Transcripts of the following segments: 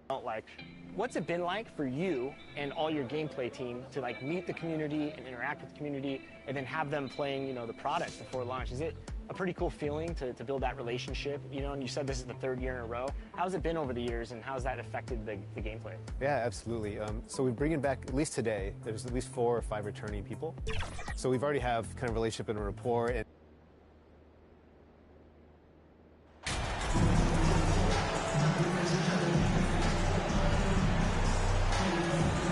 Like, what's it been like for you and all your gameplay team to like meet the community and interact with the community and then have them playing, you know, the product before launch? Is it a pretty cool feeling to build that relationship, you know? And you said this is the 3rd year in a row. How's it been over the years, and how's that affected the gameplay? Yeah, absolutely. So we're bringing back, at least today, there's at least 4 or 5 returning people. So we've already have kind of relationship and a rapport.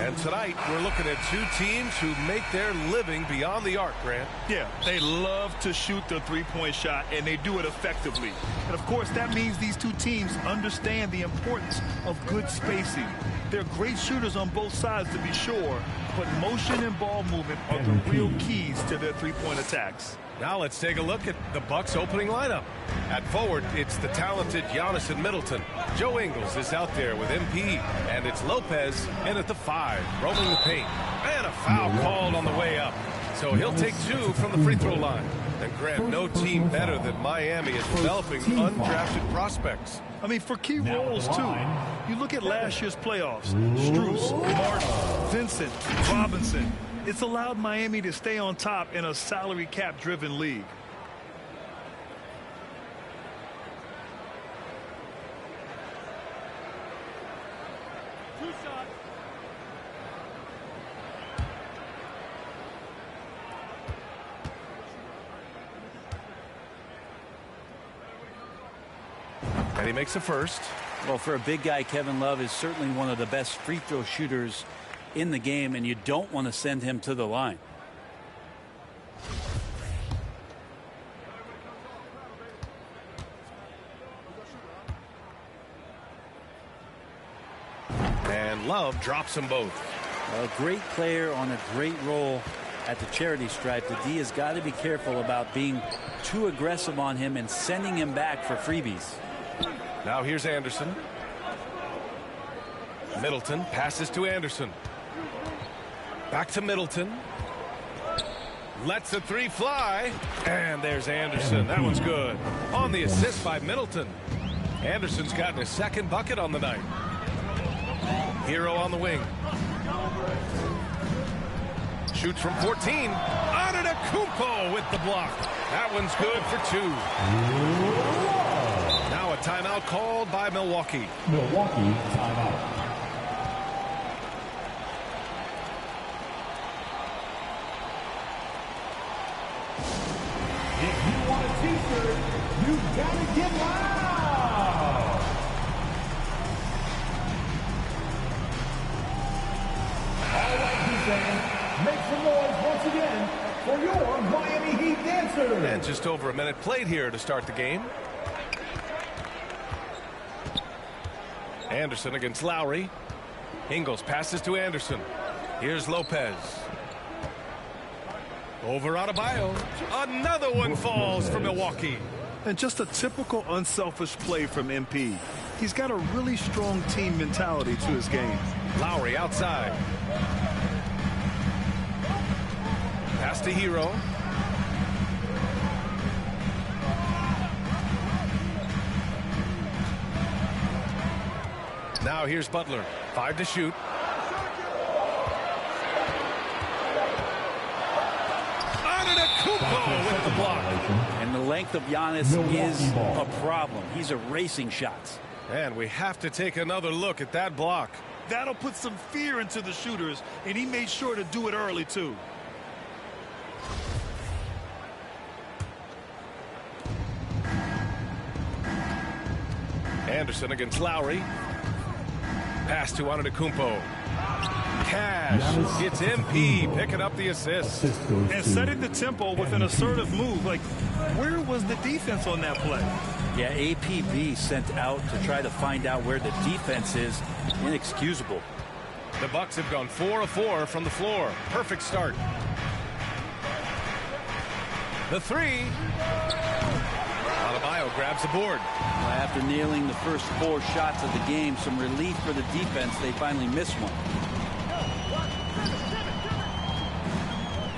And tonight, we're looking at 2 teams who make their living beyond the arc, Grant. Yeah, they love to shoot the three-point shot, and they do it effectively. And, of course, that means these 2 teams understand the importance of good spacing. They're great shooters on both sides, to be sure, but motion and ball movement are the real keys to their three-point attacks. Now let's take a look at the Bucks' opening lineup. At forward, it's the talented Giannis and Middleton. Joe Ingles is out there with MP, and it's Lopez in at the 5, roaming the paint. And a foul called on the way up. So he'll take 2 from the free throw line. And Grant, no team better than Miami is developing undrafted prospects. I mean, for key roles, too. You look at last year's playoffs. Strus, Martin, Vincent, Robinson. It's allowed Miami to stay on top in a salary cap-driven league. And he makes the first. Well, for a big guy, Kevin Love is certainly one of the best free throw shooters in the game, and you don't want to send him to the line. And Love drops them both. A great player on a great role at the charity stripe. The D has got to be careful about being too aggressive on him and sending him back for freebies. Now here's Anderson. Middleton passes to Anderson. Back to Middleton. Lets the 3 fly. And there's Anderson. That one's good. On the assist by Middleton. Anderson's gotten his 2nd bucket on the night. Hero on the wing. Shoots from 14. Antetokounmpo with the block. That one's good for 2. Now a timeout called by Milwaukee. Milwaukee timeout. If you want a t-shirt, you've got to get loud. All right, Heat fans, make some noise once again for your Miami Heat dancers. And just over a minute played here to start the game. Anderson against Lowry. Ingles passes to Anderson. Here's Lopez. Over Adebayo. Another one falls for Milwaukee. And just a typical unselfish play from MP. He's got a really strong team mentality to his game. Lowry outside. Pass to Hero. Now here's Butler. 5 to shoot. Antetokounmpo with the block. And the length of Giannis is a problem. He's erasing shots. And we have to take another look at that block. That'll put some fear into the shooters, and he made sure to do it early, too. Anderson against Lowry. Pass to Antetokounmpo. Cash. It's MP picking up the assist. And setting the tempo with an assertive move. Like, where was the defense on that play? Yeah, APB sent out to try to find out where the defense is. Inexcusable. The Bucks have gone 4 of 4 from the floor. Perfect start. The 3. Adebayo grabs the board. After nailing the first 4 shots of the game, some relief for the defense. They finally missed one.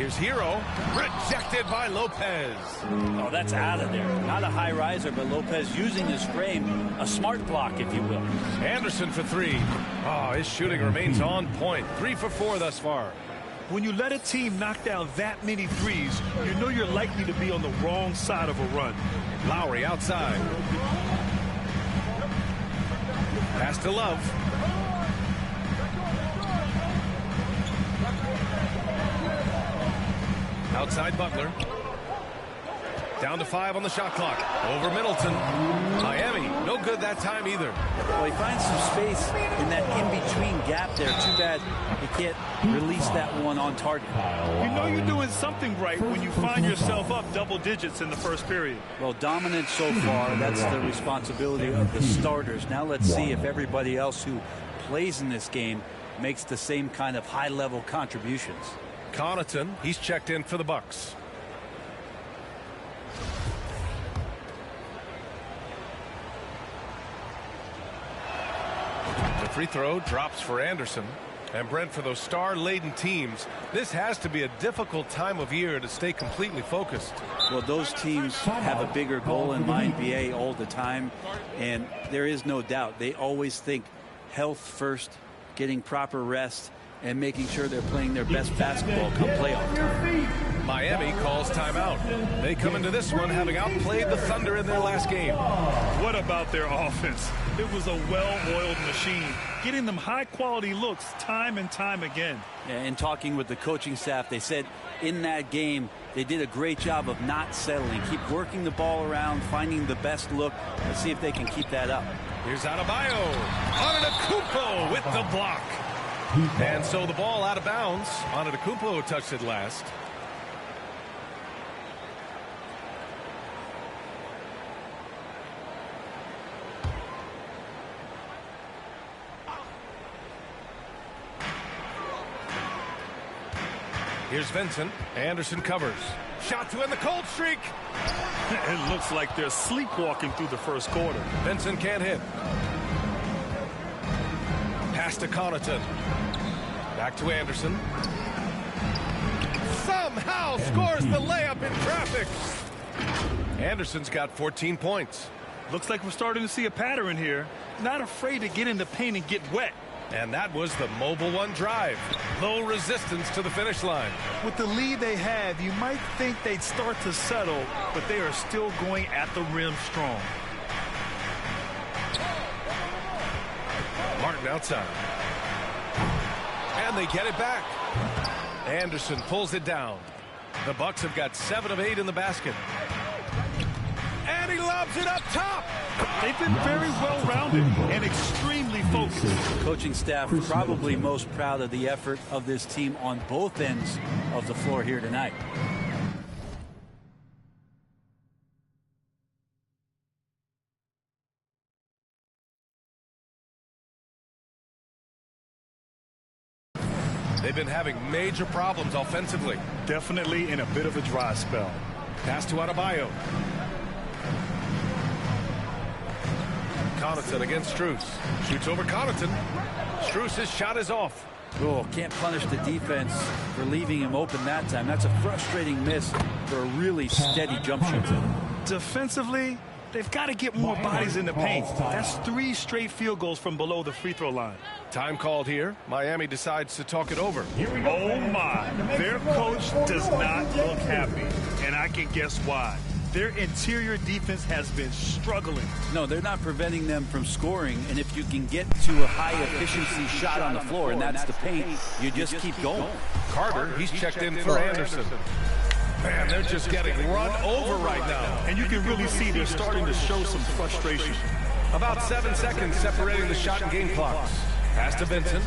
Here's Hero, rejected by Lopez. Oh, that's out of there. Not a high riser, but Lopez using his frame, a smart block, if you will. Anderson for three. Oh, his shooting remains on point. 3 for 4 thus far. When you let a team knock down that many threes, you know you're likely to be on the wrong side of a run. Lowry outside. Pass to Love. Outside Butler. Down to 5 on the shot clock. Over Middleton. Miami, no good that time either. Well, he finds some space in that in-between gap there. Too bad he can't release that one on target. You know you're doing something right when you find yourself up double digits in the first period. Well, dominant so far. That's the responsibility of the starters. Now let's see if everybody else who plays in this game makes the same kind of high-level contributions. Connaughton, he's checked in for the Bucks. The free throw drops for Anderson. And Brent, for those star-laden teams, this has to be a difficult time of year to stay completely focused. Well, those teams have a bigger goal in mind, BA, all the time. And there is no doubt they always think health first, getting proper rest, and making sure they're playing their best basketball come playoff time. Miami calls timeout. They come into this one having outplayed the Thunder in their last game. What about their offense? It was a well-oiled machine, getting them high-quality looks time and time again. And talking with the coaching staff, they said in that game they did a great job of not settling. Keep working the ball around, finding the best look. Let's see if they can keep that up. Here's Adebayo. Antetokounmpo with the block. And so the ball out of bounds. Antetokounmpo touched it last. Here's Vincent. Anderson covers. Shot to end the cold streak. It looks like they're sleepwalking through the first quarter. Vincent can't hit. Pass to Connaughton. Back to Anderson. Somehow scores the layup in traffic. Anderson's got 14 points. Looks like we're starting to see a pattern here. Not afraid to get in the paint and get wet. And that was the Mobile One drive. Low resistance to the finish line. With the lead they have, you might think they'd start to settle, but they are still going at the rim strong. Martin outside. And they get it back. Anderson pulls it down. The Bucks have got 7 of 8 in the basket. And he lobs it up top. They've been very well-rounded and extremely focused. Coaching staff probably most proud of the effort of this team on both ends of the floor here tonight. They've been having major problems offensively. Definitely in a bit of a dry spell. Pass to Adebayo. Connaughton against Strus. Shoots over Connaughton. Strus' shot is off. Oh, can't punish the defense for leaving him open that time. That's a frustrating miss for a really steady jump shot. Defensively, they've got to get more bodies in the paint. That's 3 straight field goals from below the free throw line. Time called here. Miami decides to talk it over. Oh, my. Their coach does not look happy, and I can guess why. Their interior defense has been struggling. No, they're not preventing them from scoring, and if you can get to a high-efficiency shot on the floor, and that's the paint, you just keep going. Carter, he's checked in for Anderson. Man, they're just getting run over right now. And you can really see they're starting to show some frustration. About 7 seconds separating the shot and game clocks. Pass to Vincent.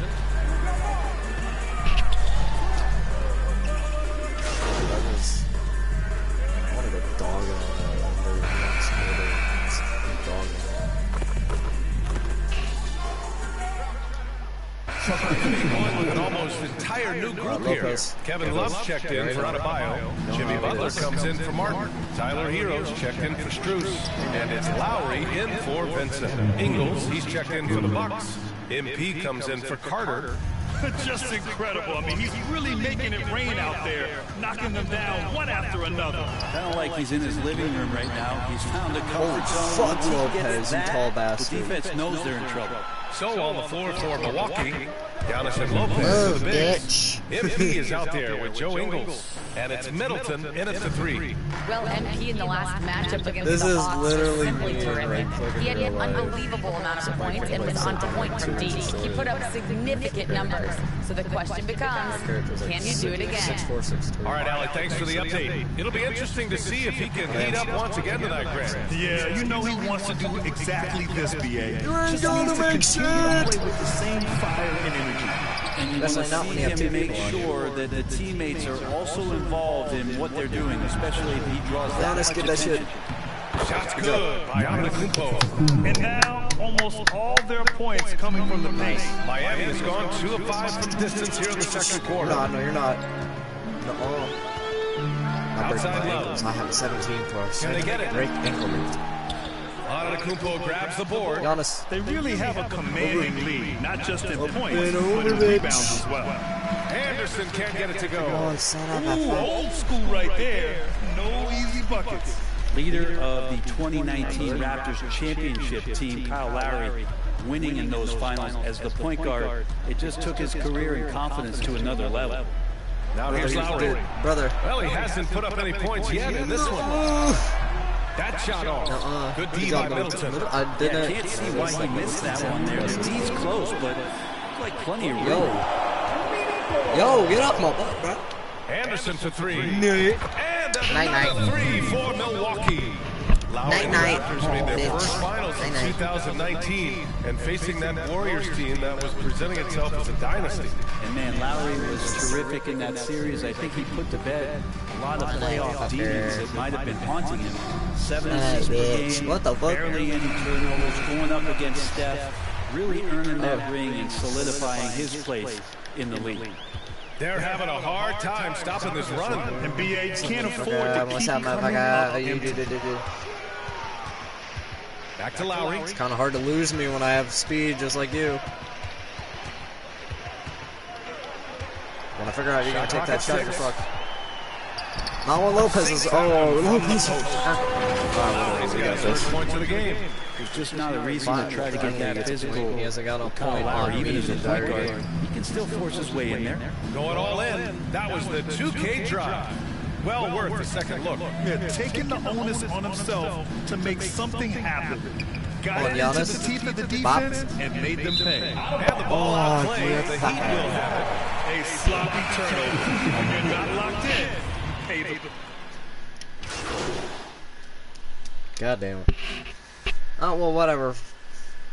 Going with an almost entire new group here. Kevin Love checked in for Adebayo. Jimmy Butler comes in for Martin. Tyler Hero's checked in for Strus. And it's Lowry in for Vincent. Ingles, he's checked in for the Bucks. MP comes in for Carter. Just incredible. I mean, he's really making it rain out there, knocking them down one after another. Kind of like he's in his living room right now. He's found a comfort zone. Fuck Lopez, you tall bastard. The defense knows they're in trouble. So on the floor for Milwaukee, Giannis and Lopez to the bench. MP is out there with Joe Ingles, and it's Middleton in at the 3. Well, MP in the last matchup against This the is Hawks was literally simply me in terrific. fucking He had an real life. unbelievable amount of points and was on point from deep. He put up significant numbers. So the question becomes, can you do it again? 6'4", 6'2". All right, Alec, thanks for the update. It'll be interesting to see if he can heat up once again tonight, Grant. Yeah, you know he wants to do exactly this, BA. You ain't Just gonna needs to make continue to shit. play with the same fire and energy. And you want to see him make sure that the teammates are also involved in what they're doing, especially if he draws that much Get that shit. attention. Shots good by Antetokounmpo. And now, almost all their points coming from the paint. Miami has gone 2 of 5 from distance here in the second quarter. No, you're not. No. Outside Love. I have a 17 plus. Can they get it? Break ankle rate. Antetokounmpo grabs the board. Giannis. They really have a commanding lead, not just in points, but in over rebounds as well. Anderson can't get it to go. Oh, son of a Ooh, old school right there. No easy buckets. Leader of the 2019 Raptors championship team, Kyle Lowry, winning in those finals as the point guard. It just took his career and confidence to another level. Now here's Lowry. Brother. Well, he hasn't put up any points yet in this one. That shot off. Good D by Middleton. I didn't. Can't see why he missed that one there. The D's close, but like plenty of room. Yo, get off my butt, bro. Anderson to 3. Night. And another 3 for Milwaukee. Lowry and the Night. Raptors made their Bitch. first finals in Night. 2019 and facing that Warriors team that was presenting itself as a dynasty. And man, Lowry was terrific in that series. I think he put to bed a lot of playoff demons that might have been haunting him. 7 assists per game, What the fuck? barely any turnovers, going up against Steph, really earning that ring and solidifying his place in the league. They're having a hard time stopping this run. And BA can't afford to What's keep up, coming up motherfucker? empty. Back to Lowry. It's kind of hard to lose me when I have speed just like you. When I figure out you're going to take that shot, you're fucked. Not when Lopez is... Oh, Lopez. He's got his first points of the game. There's just not a reason to try to get that physical. He hasn't got a Kyle point Lowry, on even me as a the point entire guard, game. he can still force his way in there. Going all in. That was the 2K drive. Well worth a second look. Yeah, taking the onus on himself to make something happen. Got On it into Giannis. the teeth of the Bop. defense and made them pay. And the ball outplayed. yeah. The Heat will have it. A sloppy turnover. You're not locked in. Pay the... God damn it. Oh, well, whatever.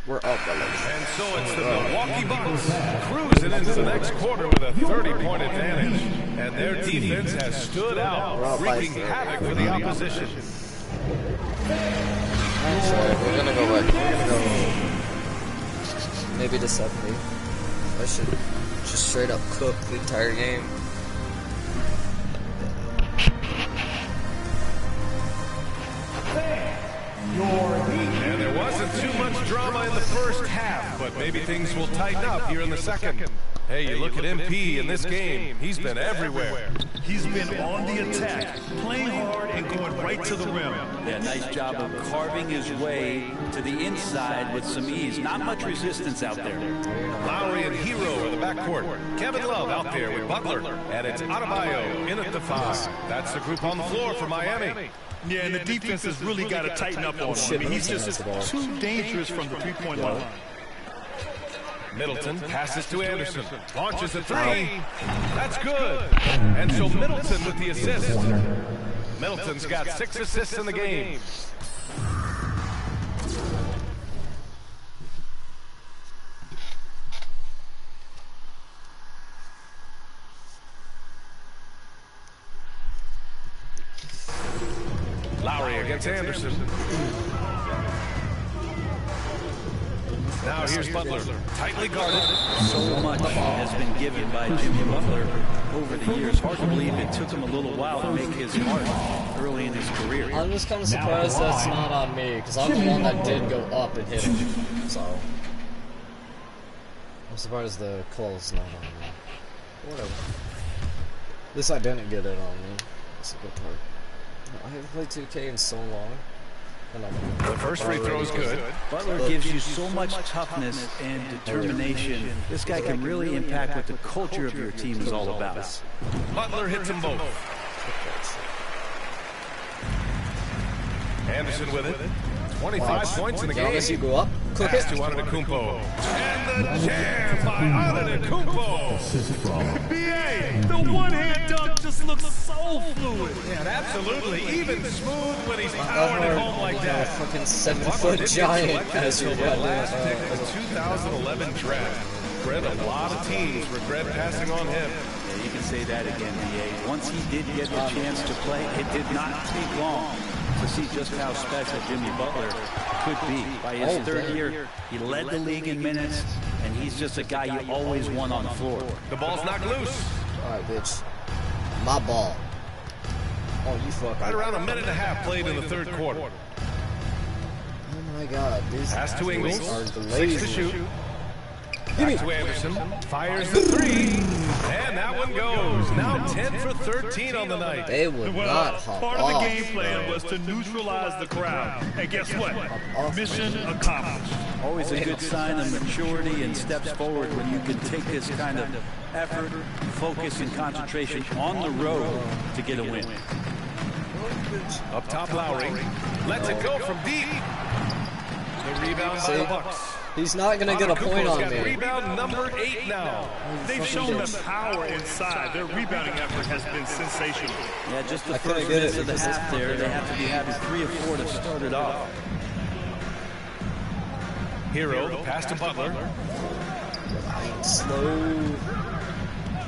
We're up, And so it's the Milwaukee Bucks cruising into the next quarter with a 30-point advantage. And their defense has stood out, wreaking havoc for the opposition. Actually, we're gonna go back. We're gonna go maybe to 70. I should just straight up cook the entire game. And there wasn't too much drama in the first half, but maybe things will tighten up here in the second. Hey, you look at MP in this game, he's been everywhere. He's been on the attack, playing hard and going right to the rim. Yeah, nice job of carving his way to the inside with some ease. Not much resistance out there. Lowry and Hero in the backcourt. Kevin Love out there with Butler. And it's Adebayo in at the 5. That's the group on the floor for Miami. Yeah, and the defense has really got to tighten up on him. I mean, he's just too dangerous from the three-point line. Middleton passes to Anderson. Launches a 3. That's good. And so Middleton with the assist. Middleton's got 6 assists in the game. Lowry against Anderson. Now here's Butler, tightly guarded. So much has been given by Jimmy Butler over the years. Hard to believe it took him a little while to make his mark early in his career. I'm just kind of surprised that's not on me, because I'm the one that did go up and hit him. So. I'm surprised the call's not on me. Whatever. At least I didn't get it on me. That's a good part. I haven't played 2K in so long. The first free throw is good. Butler gives you so much toughness and determination. This guy can really impact what the culture of your team is all about. Butler hits them both. Anderson with it. 25 points in the game. You go up, cook it. Pass to Antetokounmpo. And the jam by Antetokounmpo. NBA, the one-hand dunk just looks so fluid. Yeah, absolutely. Even smooth when he's powered it home like that. Fucking 7-foot giant as your last pick of the 2011 draft. Regret a lot of teams regret passing on him. Yeah, you can say that again, BA. Once he did get the chance to play, it did not take long to see just how special Jimmy Butler could be. By his third year, he led the league in minutes, and he's just a guy you always want on the floor. The ball's knocked loose. Alright, bitch. My ball. Oh, you fuck. Right around a minute and a half played in the third quarter. Oh my god. These Pass to Ingles. are 6 to lazy. shoot. Back to Anderson. Fires the three. And that one goes. Now 10 for 13 on the night. They would not hop part off. of the game plan was to neutralize the crowd. And guess what? Mission accomplished. Always a good sign of maturity and steps forward when you can take this kind of effort, focus, and concentration on the road to get a win. Up top, Lowry. Lets it go from deep. The rebound by the Bucks. He's not going to get a point on got me. Rebound number 8 now. They've shown the power inside. Their rebounding effort has been sensational. Yeah, just the first minutes of the half there, they have to be having 3 or 4 to start it off. Hero, the pass to Butler. Slow.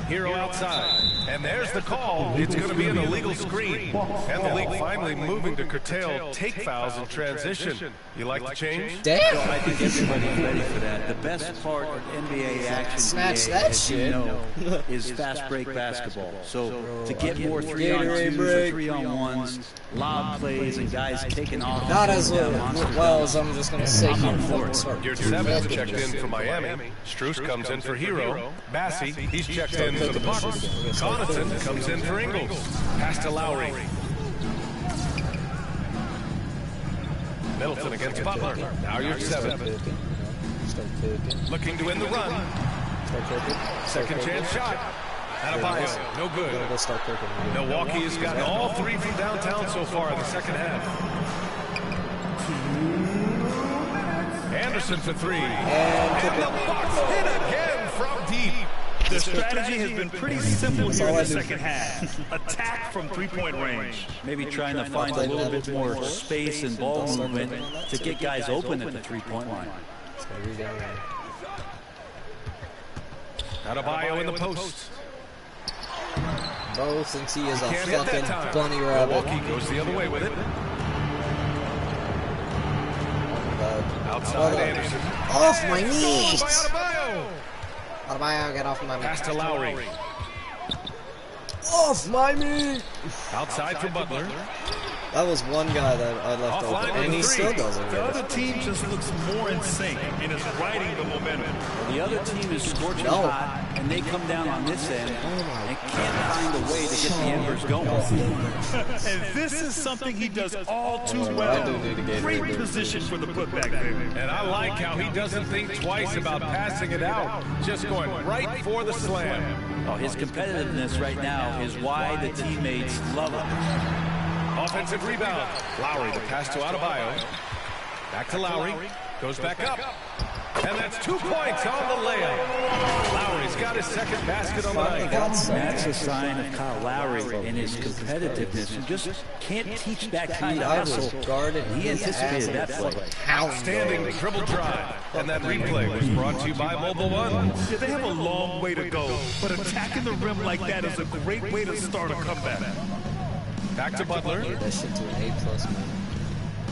Hero outside. And there's the call. It's going to be an illegal screen. And the league finally moving to curtail take fouls in transition. You like the change? Damn. I think everybody's ready for that. The best part of NBA action Snatch today, that as you shit. know, is fast break basketball. So to get more Gatorade 3-on-2s break. or 3-on-1s, lob plays, and guys taking off. Not as well as I'm just going to say here for it. Your 7th checked in for Miami. Struce comes in for Hero. Bassey, he's checked in for the Bucks. Connaughton comes in for Ingles. Pass to Lowry. Middleton against Butler. Now your 7th. Looking to win the run. Second chance shot. Adebayo, no good. Milwaukee has gotten all 3 from downtown so far in the second half. Anderson for 3. And the Bucks hit again from deep. The strategy has been pretty simple here in the second half. Attack from three-point range. Maybe trying to find a little bit more space and ball movement to get guys open at the 3-point line. Adebayo in the post. Bro, since he is a Can't hit that fucking time. bunny rabbit. Milwaukee goes the other way with it. Outside Hold on. Anderson. Off my By knees! Adebayo. Adebayo, get off my Pass to Lowry. Off my knee! Outside for Butler. That was one guy that I left Offline open, with and he the still three. doesn't The get other it. team just looks more in sync and is riding the momentum. The other team is scorching hot, and they come down on this end and can't find a way to get the embers going. And this is something he does all too well. I do need to get Great rid of it. position for the putback, baby. And I like how he doesn't think twice about passing it out. Just going right for the slam. Oh, his competitiveness right now is why the teammates love him. Offensive rebound. Lowry, the pass to Adebayo. Back to Lowry. Goes back up. And that's 2 points on the layup. Lowry's got his second basket on the night. That's a sign of Kyle Lowry and his competitiveness. You just can't teach that kind of I was hustle. guarded He his anticipated ass that like play. Outstanding dribble drive. And that replay was brought to you by Mobile One. Yeah, they have a long way to go, but attacking the rim like that is a great way to start a comeback. Back to Butler. Get that shit to an A+, man.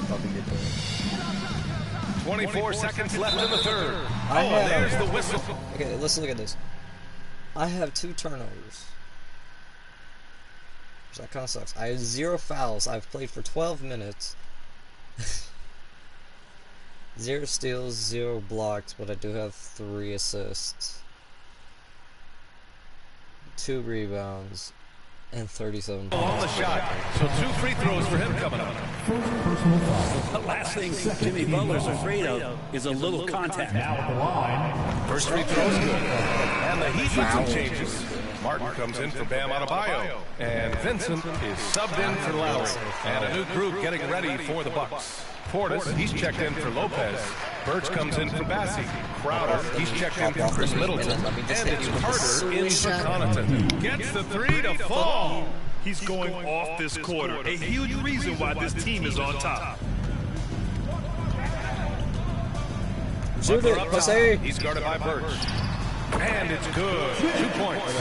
Probably get there. 24 seconds left in the third. Oh, I and there's have- the whistle. Okay, let's look at this. I have 2 turnovers. That kind of sucks. I have 0 fouls. I've played for 12 minutes. 0 steals, 0 blocks, but I do have 3 assists, 2 rebounds, and 37 points. On the shot, so 2 free throws for him coming up. The last thing Jimmy Butler's afraid of is a little contact. Now at the line. First free throw's good. And the Heat with some changes. Martin comes in for Bam Adebayo. And Vincent is subbed in for Lowry. And a new group getting ready for the Bucks. Portis, he's checked in for Lopez. Birch comes in for Bassi. Crowder, he's checked in for Chris Middleton. And it's Carter in for Connaughton. Gets the 3 to fall. He's going off this quarter. A huge reason why this team is on top. Shoot it, Jose. He's guarded by Birch. And it's good. 2 points.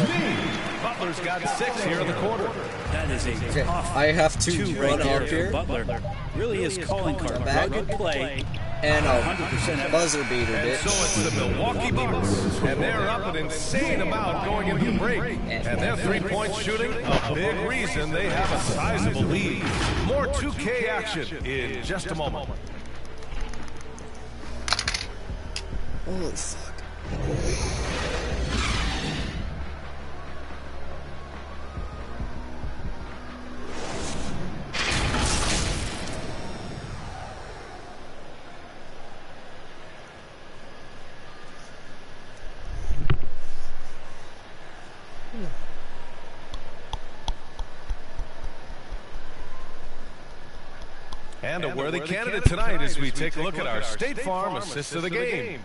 Butler's got 6 here in the quarter. That is a tough I have 2 right run off there. here. Butler really is calling card. Rugged play. And a 100% buzzer beater, And so bitch. it's the Milwaukee Bucks. And they're up an insane amount going into the break. And their 3-point shooting, a big reason they have a sizable lead. More 2K action in just a moment. Holy fuck. And a worthy candidate tonight as we take a look at our State Farm assist of the game.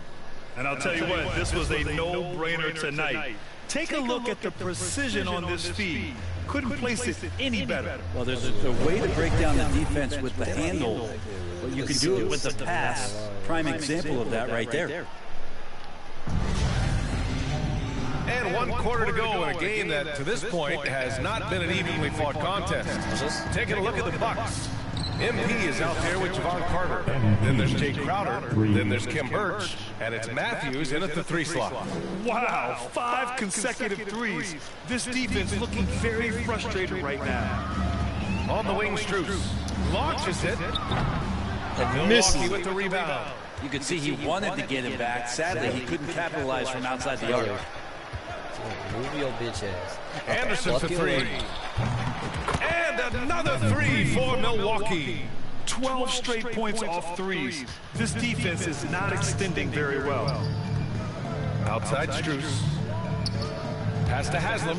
And I'll tell you what, this was a no-brainer tonight. Take a look at the precision on this feed. Couldn't place it any better. Well, there's a way to break down the defense with the handle, but you can do it with the pass. Prime example of that right there. And 1 quarter to go in a game that, to this point, has not been an evenly fought contest. Taking a look at the Bucks. MP is out there with Javon Carter. Then there's Jake Crowder. Then there's Kim Birch. And it's Matthews in at the 3 slot. Wow, 5 consecutive threes. This defense looking very frustrated right now. On the wing, Strus launches it. And Milwaukee with the rebound. You could see he wanted to get him back. Sadly, he couldn't capitalize from outside the arc. Move your bitch ass. Anderson for 3. And another 3 for Milwaukee. 12 straight points off threes. This defense is not extending very well. Outside Strus. Pass to Haslam.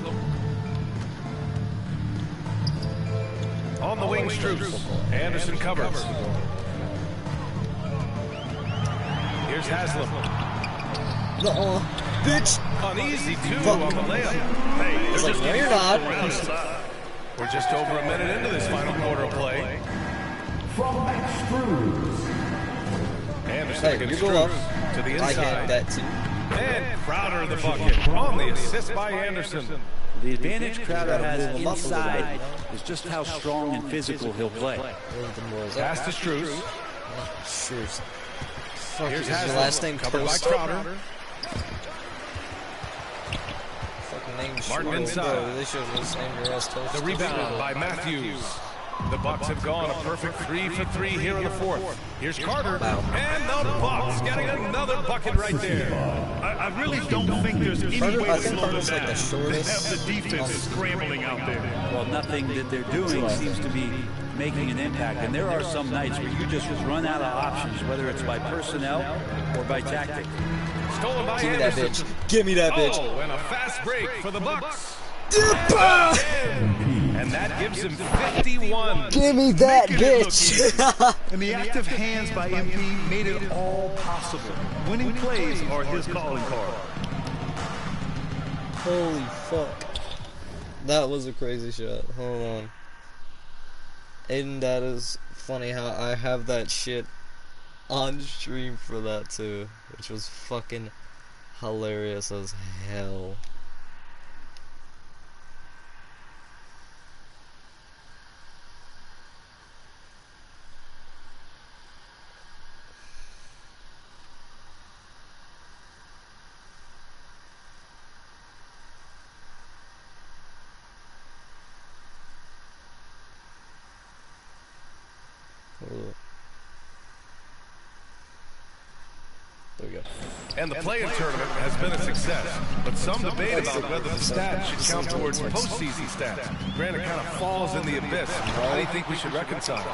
On the wing, Strus. Anderson covers. Here's Haslam. No, bitch. Uneasy 2 on the layup. Hey, It's like, no, you're not. We're just over a minute into this final quarter of play. From Max Struz. Anderson Hey, against you go up. Strus to the I inside. had that too. And Crowder in the bucket on the assist by Anderson. The advantage Crowder has inside is just how strong and physical he'll play. Pass to Strus. Struz. Fuck, Here's is your Haslam. last name Covered by Post? Crowder. Fucking name Martin Struz, inside. bro. They should have just named your ass Toast. The rebound by Matthews. The Bucks have gone a perfect 3 for 3 here in the 4th. Here's Carter. And the Bucks getting another bucket right there. I really don't think there's any Carter- way I to think slow them Carter's like down. the They shortest. have the defense scrambling out there. Well, nothing that they're doing seems to be making an impact. And there are some nights where you just run out of options, whether it's by personnel or by tactic. Stolen by Give me that Anderson. bitch. Give me that bitch. Oh, and a fast break for the Bucks. Dipper! And that gives him 51. Give me that Making it look bitch. And the active hands by MP made it all possible. Winning plays are his calling card. Holy fuck. That was a crazy shot. Hold on. Aiden, that is funny how I have that shit on stream for that too, which was fucking hilarious as hell. Hold up. And the play-in tournament has been a success, but some debate about whether the stats should count towards postseason stats. Granted, kind of falls in the abyss. How do you think we should reconcile?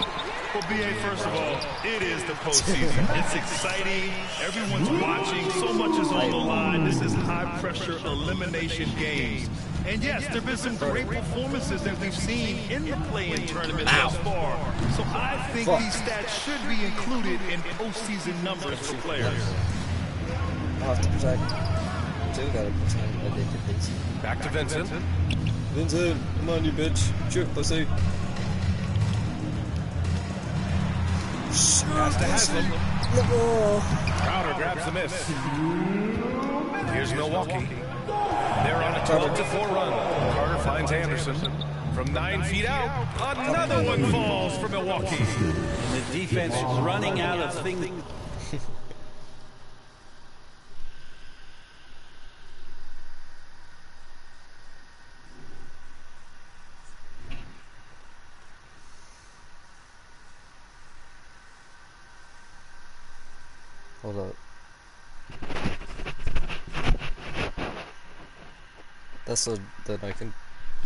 Well, BA, first of all, it is the postseason. It's exciting. Everyone's watching. So much is on the line. This is high-pressure elimination games. And yes, there have been some great performances that we've seen in the play-in tournament thus far. So I think these stats should be included in postseason numbers for players. I'll have to protect. Still gotta protect my dick and Vincent. Back to Vincent. Vincent, come on, you bitch. Shoot, pussy. Pass to Haslam. Crowder grabs the miss. Here's Milwaukee. They're on a 12-4 run. Carter finds Anderson. From 9 feet out, another one falls for Milwaukee. And the defense is running out of things. Hold up. That's a that I can.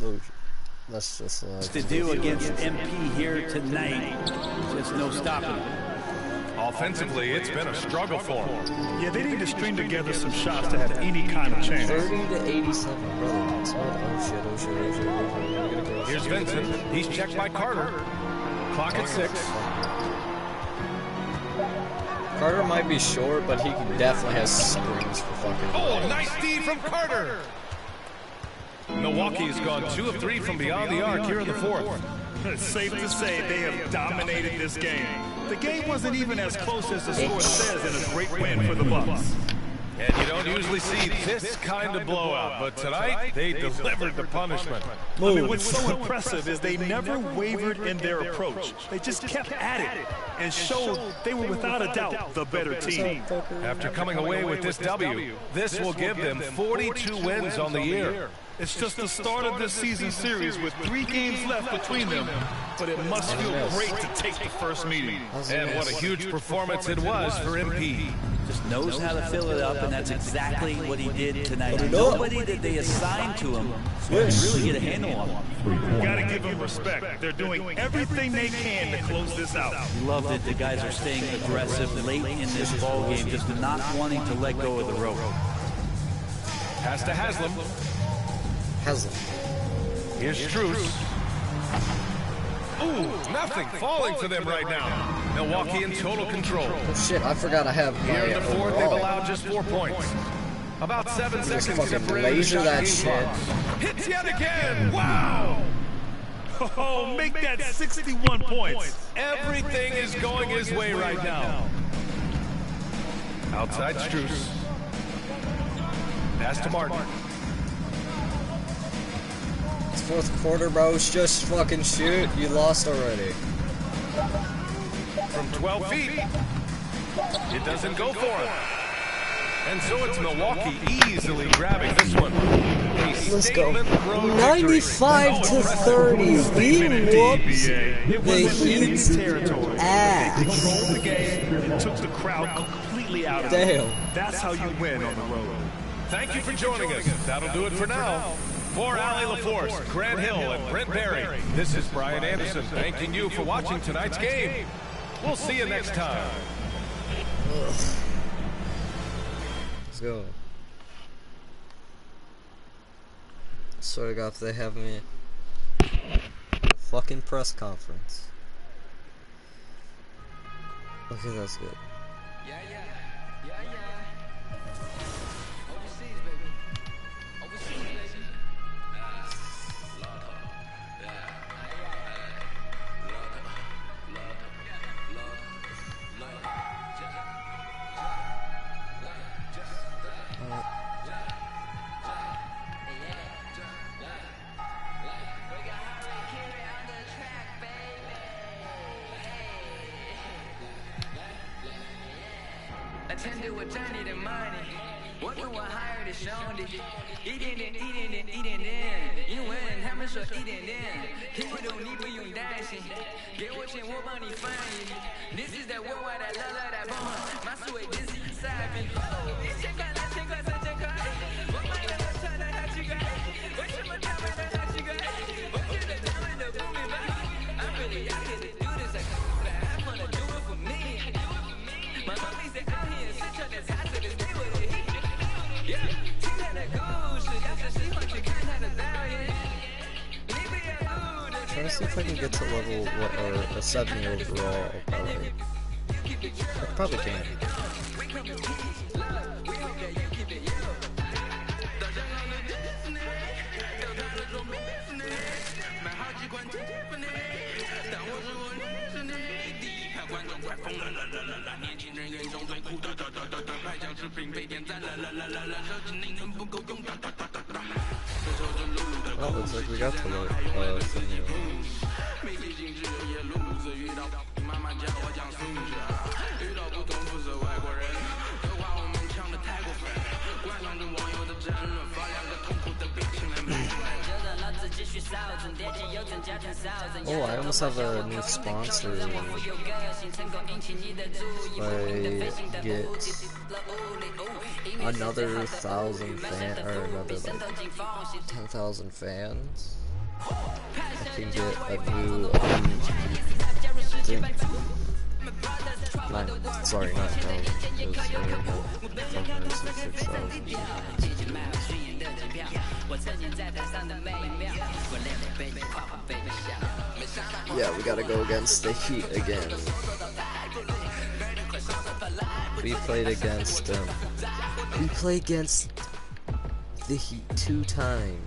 Oh, that's just to do against MP here tonight. Just no stopping it. Offensively, it's been a struggle for them. Yeah, they need to string together some shots to have any kind of chance. 30-87, brother. Oh shit! Here's Vincent. He's checked by Carter. Clock at 6. Carter might be short, but he definitely has screens for fucking. Oh, nice D from Carter. Milwaukee's gone 2 of 3 from beyond the arc here in the 4th. It's safe to say they have dominated this game. The game wasn't even as close as the score says, and a great win for the Bucks. And you don't usually see this kind of blowout, but tonight they delivered the punishment. I mean, what's so impressive is they never wavered in their approach. They just kept at it and showed they were without a doubt the better team. After coming away with this W, this will give them 42 wins on the year. It's just the start of this season series with 3 games left between them, but it must feel great to take the first meeting. And what a huge performance it was for MP. Just knows how to fill it up, and that's exactly what he did tonight. Nobody that they assigned to him could really get a handle on him. You gotta give them respect. They're doing everything they can to close this out. Love that the guys are staying aggressive late in this ball game, just not wanting to let go of the rope. Pass to Haslam. Here's Struce. Ooh, nothing falling for them right now. Milwaukee in total control. Oh shit, I forgot I have my Here in the 4th, they've allowed just 4 points. About 7 seconds separated. Laser that shit. Hits yet again. Wow. Oh, make that 61 points. Everything is going his way right now. Outside Struce. Pass to Martin. 4th quarter, bro. Just fucking shoot. You lost already. From 12 feet. It doesn't go for him. And so it's Milwaukee easily grabbing this one. Let's go. 95-30. We whooped the Heat's ass. Controlled the game and took the crowd completely out of it. Damn. That's how you win on the road. Thank you for joining us. That'll do it for now. For Allie LaForce, Grant Hill, and Brent Berry, this is Brian Anderson thanking you for watching tonight's game. We'll see you next time. Let's go. Swear to God, if they have me a fucking press conference. Okay, that's good. Yeah. Overseas, baby. Overseas, baby. Attended with Johnny the money. Working with higher to shown it. Eating. You win, how much you're eating then? People don't need when you dashing. Get watching what money finding. This is that worldwide, I love that bomb. My sweat dizzy. Trying to see if I can get to level or a 70 overall. I probably can. Oh, looks like we got to load. Oh, I almost have a new sponsor. If I get another 1,000 fans, or another like 10,000 fans, I can get a new thing. Sorry, not 1,000. Yeah, we gotta go against the Heat again. We played against them. We played against the Heat 2 times.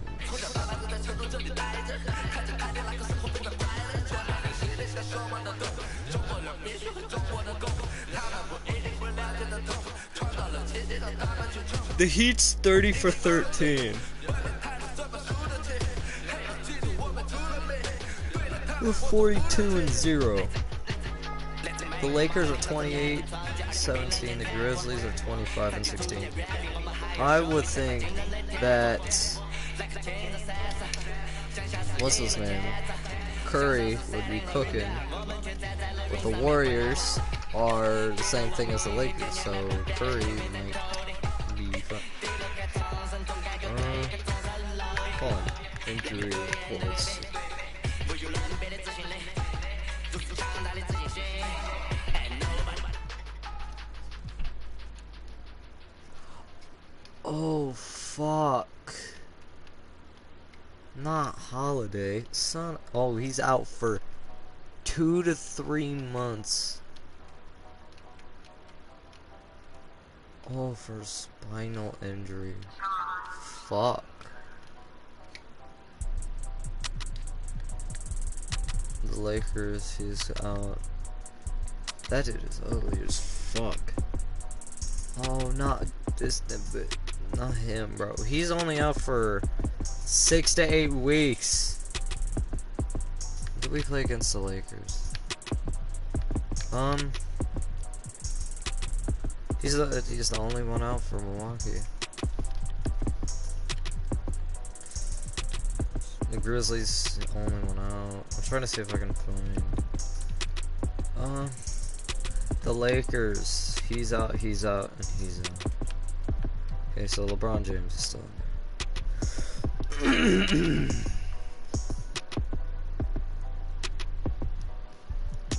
The Heat's 30 for 13. We're 42-0. The Lakers are 28-17. The Grizzlies are 25-16. I would think that what's his name? Curry would be cooking, but the Warriors are the same thing as the Lakers, so Curry might be fun. Hold on. Injury reports. Oh, fuck. Not Holiday. Son. Oh, he's out for 2 to 3 months. Oh, for spinal injury. Fuck. The Lakers, he's out. That dude is ugly as fuck. Oh, not this, but not him, bro. He's only out for 6 to 8 weeks. Did we play against the Lakers? He's the only one out for Milwaukee. The Grizzlies, the only one out. I'm trying to see if I can find. The Lakers, he's out, and he's out. Okay, so LeBron James is still in there.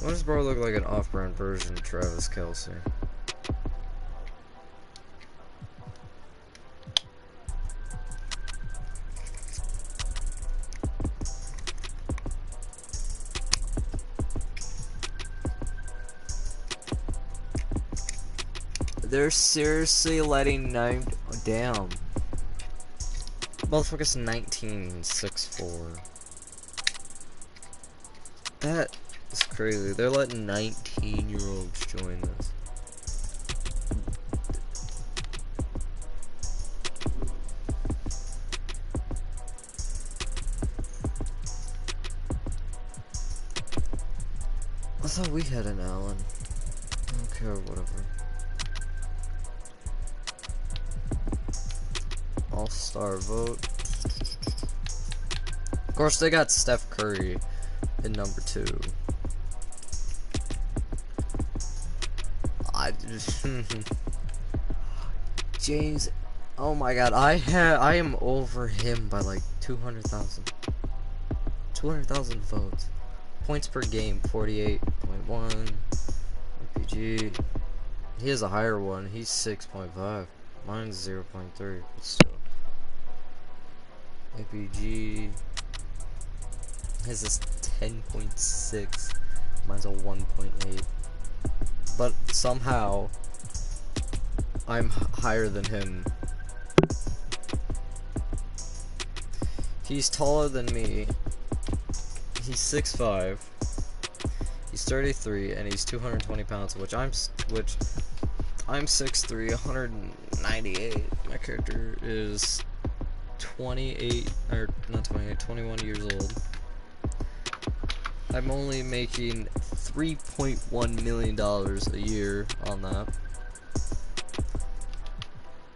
Why does bro look like an off-brand version of Travis Kelce? They're seriously letting 9 down. Motherfucker's 19-6'4". That is crazy. They're letting 19-year-olds join this. I thought we had an Allen. I don't care, whatever. All-star vote. Of course, they got Steph Curry in number 2. James, oh my god, I am over him by like 200,000. 200,000 votes. Points per game, 48.1. RPG. He has a higher one. He's 6.5. Mine's 0.3. But still. APG. His is 10.6. Mine's a 1.8. But somehow, I'm higher than him. He's taller than me. He's 6'5". He's 33, and he's 220 pounds, which I'm 6'3", 198. My character is 28, or not 28, 21 years old. I'm only making $3.1 million a year on that.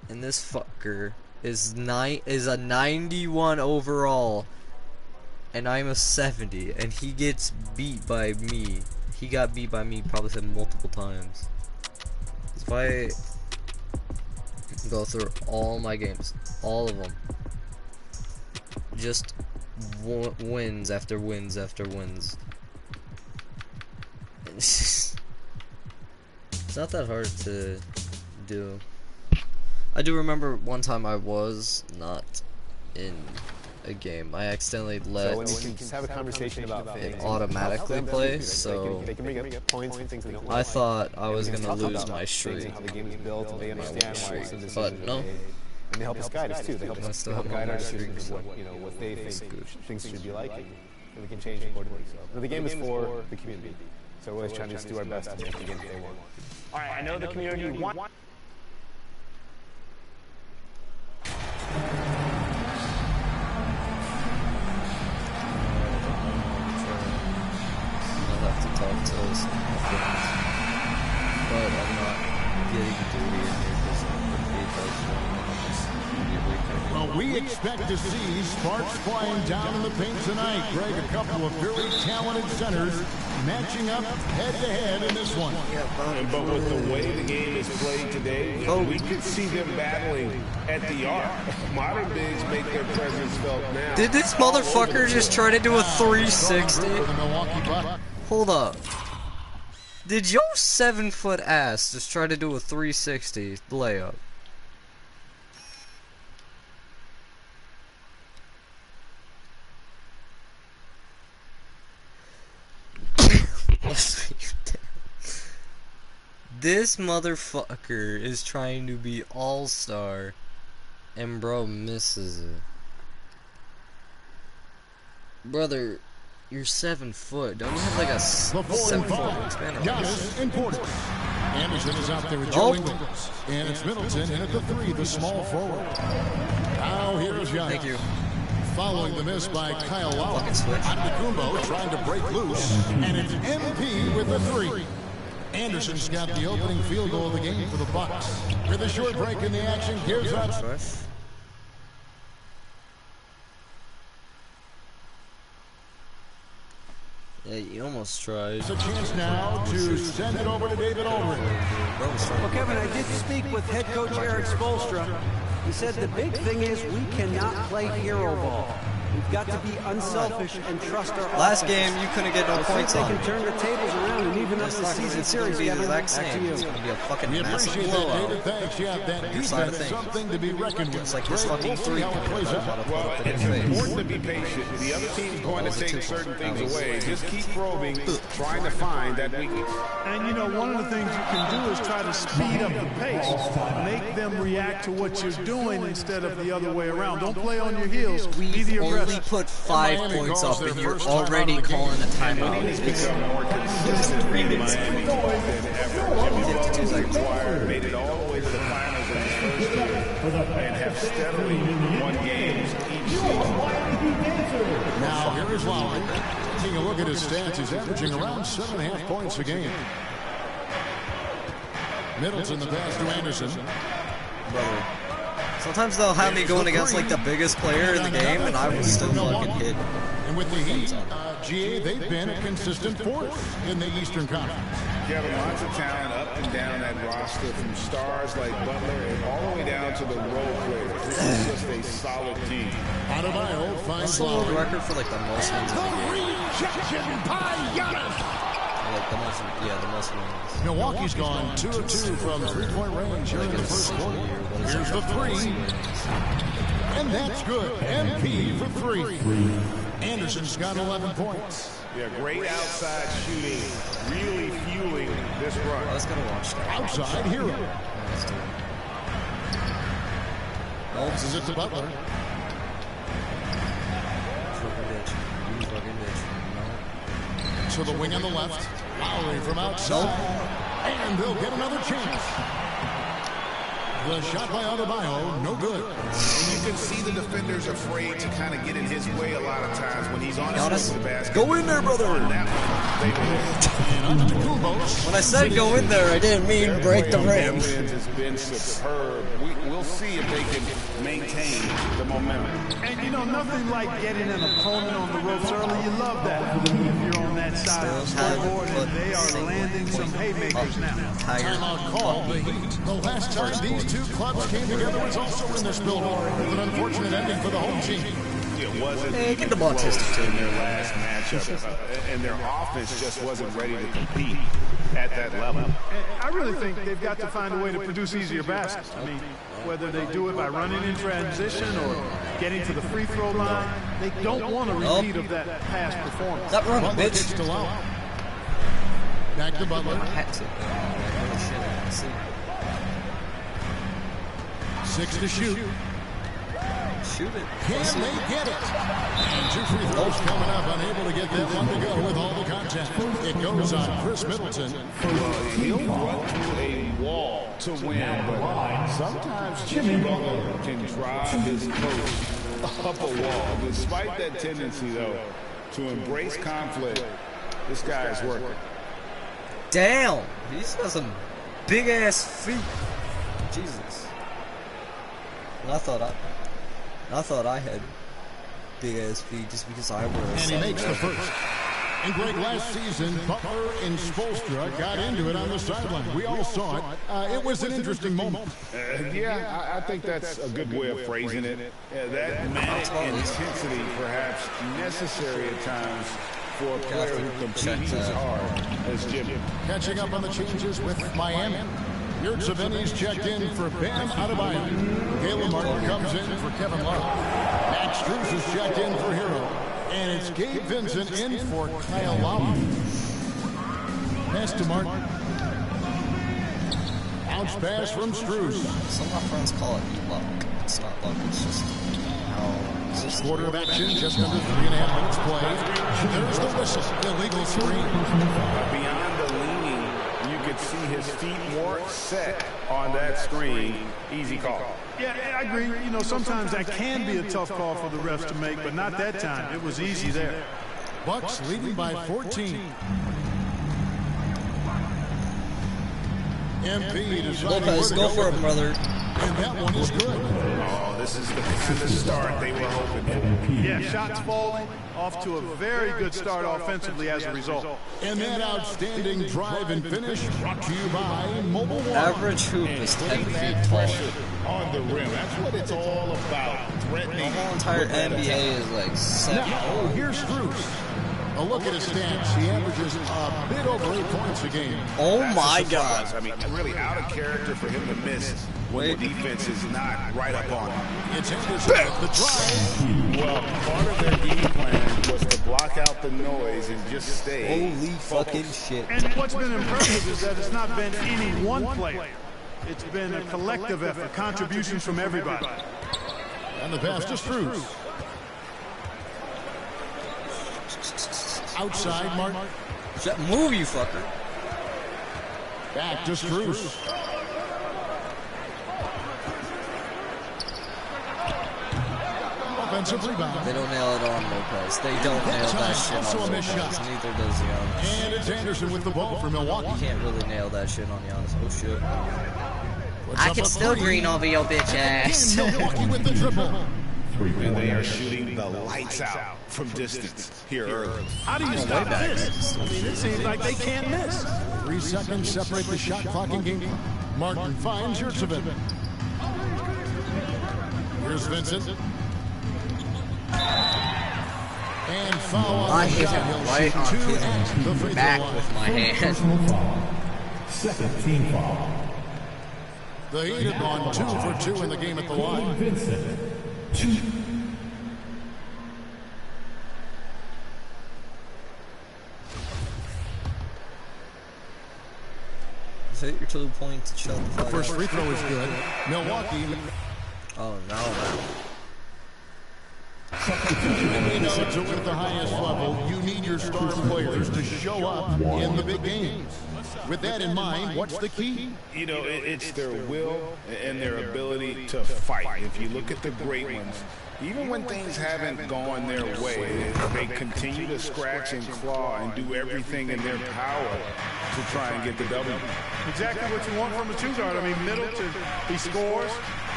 And this fucker is a 91 overall. And I'm a 70, and he gets beat by me. He got beat by me probably said multiple times. If I go through all my games, all of them, just wins after wins after wins. It's not that hard to do. I do remember one time I was not in a game. I accidentally let so when you can just have a conversation about it automatically play, so they can bring up points and things they don't I like. thought I was gonna lose my streak. How the game is built, and they understand why some decisions but are no. made. And they help us guide us too. They help us guide our decisions and what they think things should be like, and we can change accordingly. So the game is for the community. So we're always trying to just do our best to make the game they want. All right, I know the community wants. I'll have to talk to some friends, but I'm not getting dirty in here because Well, we expect to see sparks flying down in the paint tonight. Greg, a couple of very talented centers matching up head-to-head in this one. But with the way the game is played today, we could see them battling at the arc. Modern bigs make their presence felt now. Did this motherfucker just try to do a 360? Hold up. Did your 7-foot ass just try to do a 360 layup? This motherfucker is trying to be all-star, and bro misses it. Brother, you're 7 foot. Don't you have like a 7-foot wingspan? Anderson is out there with Joe Ingles. And it's Middleton in at the 3, the small forward. Now here's Giannis. Thank you. Following the miss by Kyle Lowry. Antetokounmpo trying to break loose. And it's MP with the 3. Anderson's got the opening field goal of the game for the Bucks. With a short break in the action, here's up. Yeah, you almost tried. It's a chance now to send it over to David Aldridge. Well, Kevin, I did speak with head coach Eric Spoelstra. He said the big thing is we cannot play hero ball. We've got to be unselfish and trust our Last offense. game, you couldn't get no points they on. can turn the tables around and even up the season series. It's gonna be the exact same. It's gonna be a fucking massive blowout. Thanks. Yeah, that defense is something to be reckoned with. It's like this fucking 3. Well, it's important to be patient. The other team's going to take certain things away. Just keep probing, trying to find that weakness. And, you know, one of the things you can do is try to speed up the pace. Make them react to what you're doing instead of the other way around. Don't play on your heels. Be the Only aggressor. put 5 points up and you're already calling a timeout. He's become more consistent in Miami than ever. Jimmy Butler required, made it all the way to the finals in his first year, and have steadily won games each season. Now here is Lowry. Taking a look at his stats, he's averaging around 7.5 points a game. Middleton the pass to Anderson. Brother. Sometimes they'll have me going against like the biggest player in the game, and I will still fucking hit. And with the Heat GA, they've been a consistent force in the Eastern Conference. Kevin, lots of talent up and down that roster, from stars like Butler and all the way down to the role players. This is just a solid team. Adebayo finds the world record for like the most wins in the game. Rejection by Giannis. Like the most wins. Milwaukee's gone 2 of 2 from 3-point range here in the first quarter. Here's the three. And that's good. MP for 3. Anderson's got 11 points. Yeah, great outside shooting, really fueling this run. Let's go to watch that. Outside hero. Holmes is it to Butler. To the wing on the left. Lowry from outside. And they'll get another chance. The shot by Adebayo, no good. And you can see the defenders afraid to kind of get in his way a lot of times when he's on his way to the basket. Go in there, brother. When I said go in there, I didn't mean break the rim. Has been superb. We'll see if they can maintain the momentum. And you know, nothing like getting an opponent on the ropes early. You love that. If you're on that side of the scoreboard, and they are landing some haymakers now. Timeout call. The Heat. The last time these two clubs came together was also in this building, with an unfortunate ending for the home team. It wasn't get the ball tested in their last matchup, and their offense just wasn't ready to compete at that level. I really think they've got to find a way to produce easier baskets. I mean, whether they do it by running in transition or getting to the free throw line, they don't want a repeat of that past performance. That run, Butler bitch. kicks to Lowe. Back to Butler. Had to. Oh, shit, I can see. 6 to shoot. Shoot it. Can they get it? And 2 free throws coming up, unable to get that one to go with all the contact. It goes on Chris Middleton. He'll run through a wall to win, but sometimes Jimmy Butler can drive his coach up a wall. Despite that tendency, though, to embrace conflict, this guy is working. Damn! He's got some big ass feet. Jesus. I thought I had big ass feet just because I wear a And he makes the first. And Greg, last season, Butler and Spoelstra got into it on the sideline. We all saw it. It was an interesting moment. Yeah, I think that's a good way of phrasing it. That manic intensity, perhaps necessary at times for a player who competes as hard as Jimmy. Catching up on the changes with Miami. Yurtseven's checked in for Bam Adebayo. Caleb Martin comes in for Kevin Love. Max Strus is checked in for Hero. And it's Gabe Vincent in for Kyle Lowry. Pass to Martin. Bounce pass from Strus. Some of my friends call it luck. It's not luck, it's just how... Quarter of action, just under 3.5 minutes played. There's the whistle. Illegal screen. Beyond the leaning, you could see his feet more set on that screen. Easy call. Yeah, I agree. You know, sometimes that can be a tough call for the refs to make, but not that time. It was easy there. Bucks leading by 14. MP deciding Lopez, go for it, brother. And that one is good. Oh, this is the kind of start they were hoping for. Yeah, shots falling, off to a very good start offensively as a result. And that outstanding drive and finish brought to you by Mobile One. Average hoop is 10 feet tall. On the rim, that's what it's all about. Threatening. The whole entire NBA is like 7. Now, here's Strus. A look at his stats. He averages a bit over 8 points a game. Oh my God. I mean, really out of character for him to miss when the defense is not right up on him. It's Anderson with the drive. Well, part of their game plan was to block out the noise and just stay. Holy fucking shit. And what's been impressive is that it's not been any one player. It's been a collective effort, contributions from everybody. And the pass to Strus. Outside, Martin. Move, you fucker. Back to Strus. Offensive rebound. They don't nail it on Lopez. They don't nail that shit on Lopez. Neither does Giannis. And it's Anderson with the ball for Milwaukee. You can't really nail that shit on Giannis. Oh shit. Puts I up can a still three. green over your bitch ass. And Milwaukee with the triple. And they are shooting the lights out from distance here early. How do you stop this? I mean, it seems like they can't miss. 3 seconds separate the shot clock and game clock. Martin finds Yurtsevin. Here's Vincent. And foul on I the hit shot. him He'll right shoot on 2 his at the free throw back line. with my hand. Second team foul. The Heat have gone 2 for 2 in the game at the line. Vincent. 2. Hit your 2 points and shut the fuck up. First free throw is good. Milwaukee. Oh no. We know to win at the highest level, you need your star players to show up in the big games. With that in mind, what's the key? You know, it's their will and their ability to fight. If you look at the great ones, even when things haven't gone their way, they continue to scratch and claw and do everything in their power to try and get the W. Exactly what you want from a two guard. I mean, Middleton, he scores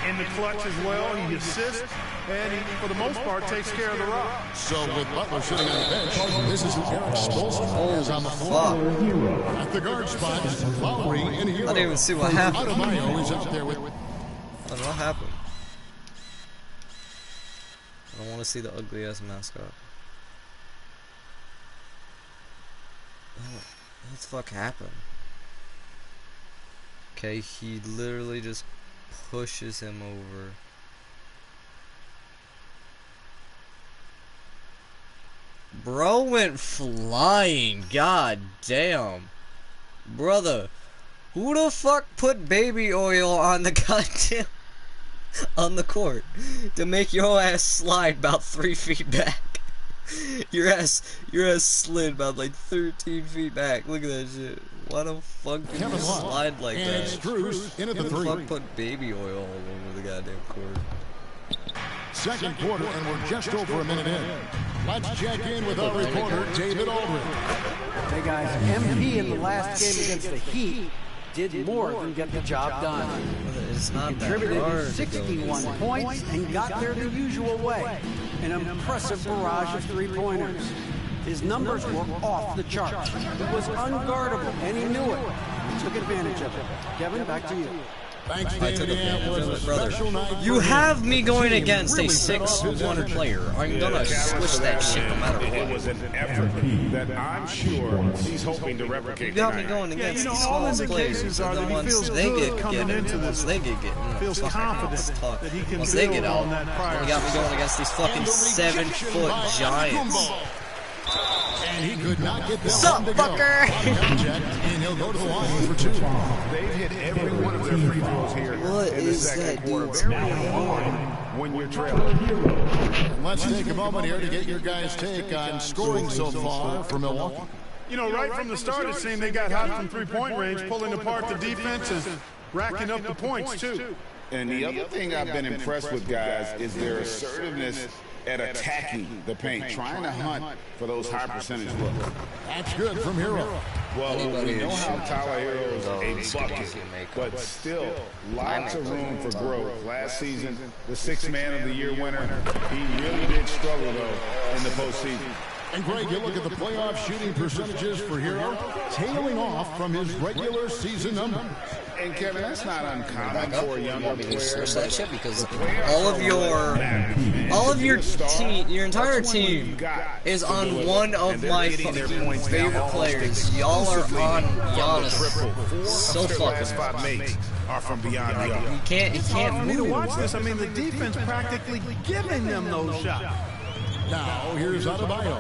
in the clutch as well. He assists, and he, for the most part, takes care of the rock. So with Butler sitting on the bench, this is who Eric Spoelstra is on the floor. At the guard spot, Lowry and Hero. I didn't even see what happened. Adebayo is out there with. I don't know what happened. I don't want to see the ugly ass mascot. What the fuck happened? Okay, he literally just pushes him over. Bro went flying. God damn. Brother, who the fuck put baby oil on the goddamn on the court to make your ass slide about 3 feet back? Your ass slid about like 13 feet back. Look at that shit. Why the fuck did you slide like and that? Strus in at the Who the 3. fuck put baby oil all over the goddamn court? Second quarter, and we're just over a minute in. Let's check in with our reporter, David Aldridge. Hey guys, MP in the last game against the Heat did more than get the job done. It's not He contributed that hard 61 points and got there the usual way. An impressive barrage of three-pointers. His numbers were off the charts. It was unguardable, and he knew it. He took advantage of it. Kevin, back to you. Thanks, I took David. advantage of it, brother. Special night You for have him. me going Team against a really set off his 6'1" energy. player. I'm gonna switch that shit no matter It what. was an effort that I'm sure he's hoping to replicate You got me tonight. going against you know, the all smallest indications players. are And that he once feels they good get coming getting, into once this. they get getting, Feels confident talk. that he can Once they build get out, on that prior you got me going against these fucking And the 7-foot rejection by giants. Antetokounmpo. And he could not get this Sup, one to go. fucker? Contact, and he'll go to the line for 2. They've hit every one of their free throws here What in the is second that quarter. dude's Very name? important when you're trailing. Let's take a moment here to get your guys' take on scoring so far for Milwaukee. You know, right from the start, it seemed they got hot from three-point range, pulling apart the defense and racking up the points, too. And the other thing I've been impressed with, guys, is their assertiveness at attacking the paint, trying to hunt for those high percentage looks. That's good from Hero. Well, Anybody we know who how shoots Tyler Hero is those a bucket, can make but up. still, lots of room for growth. Last season, the Sixth Man of the Year winner, he really did struggle, though, in the postseason. And Greg, you look at the playoff shooting percentages for Hero, tailing off from his regular season numbers. And Kevin, that's not uncommon for a younger player. Switch that shit because all of your team, your entire team is on one of my fucking favorite players. Y'all are on Giannis. So fucking spot mates are from beyond the arc. He can't I mean, to move. watch this, I mean, the defense practically giving them those shots. Now, here's Adebayo,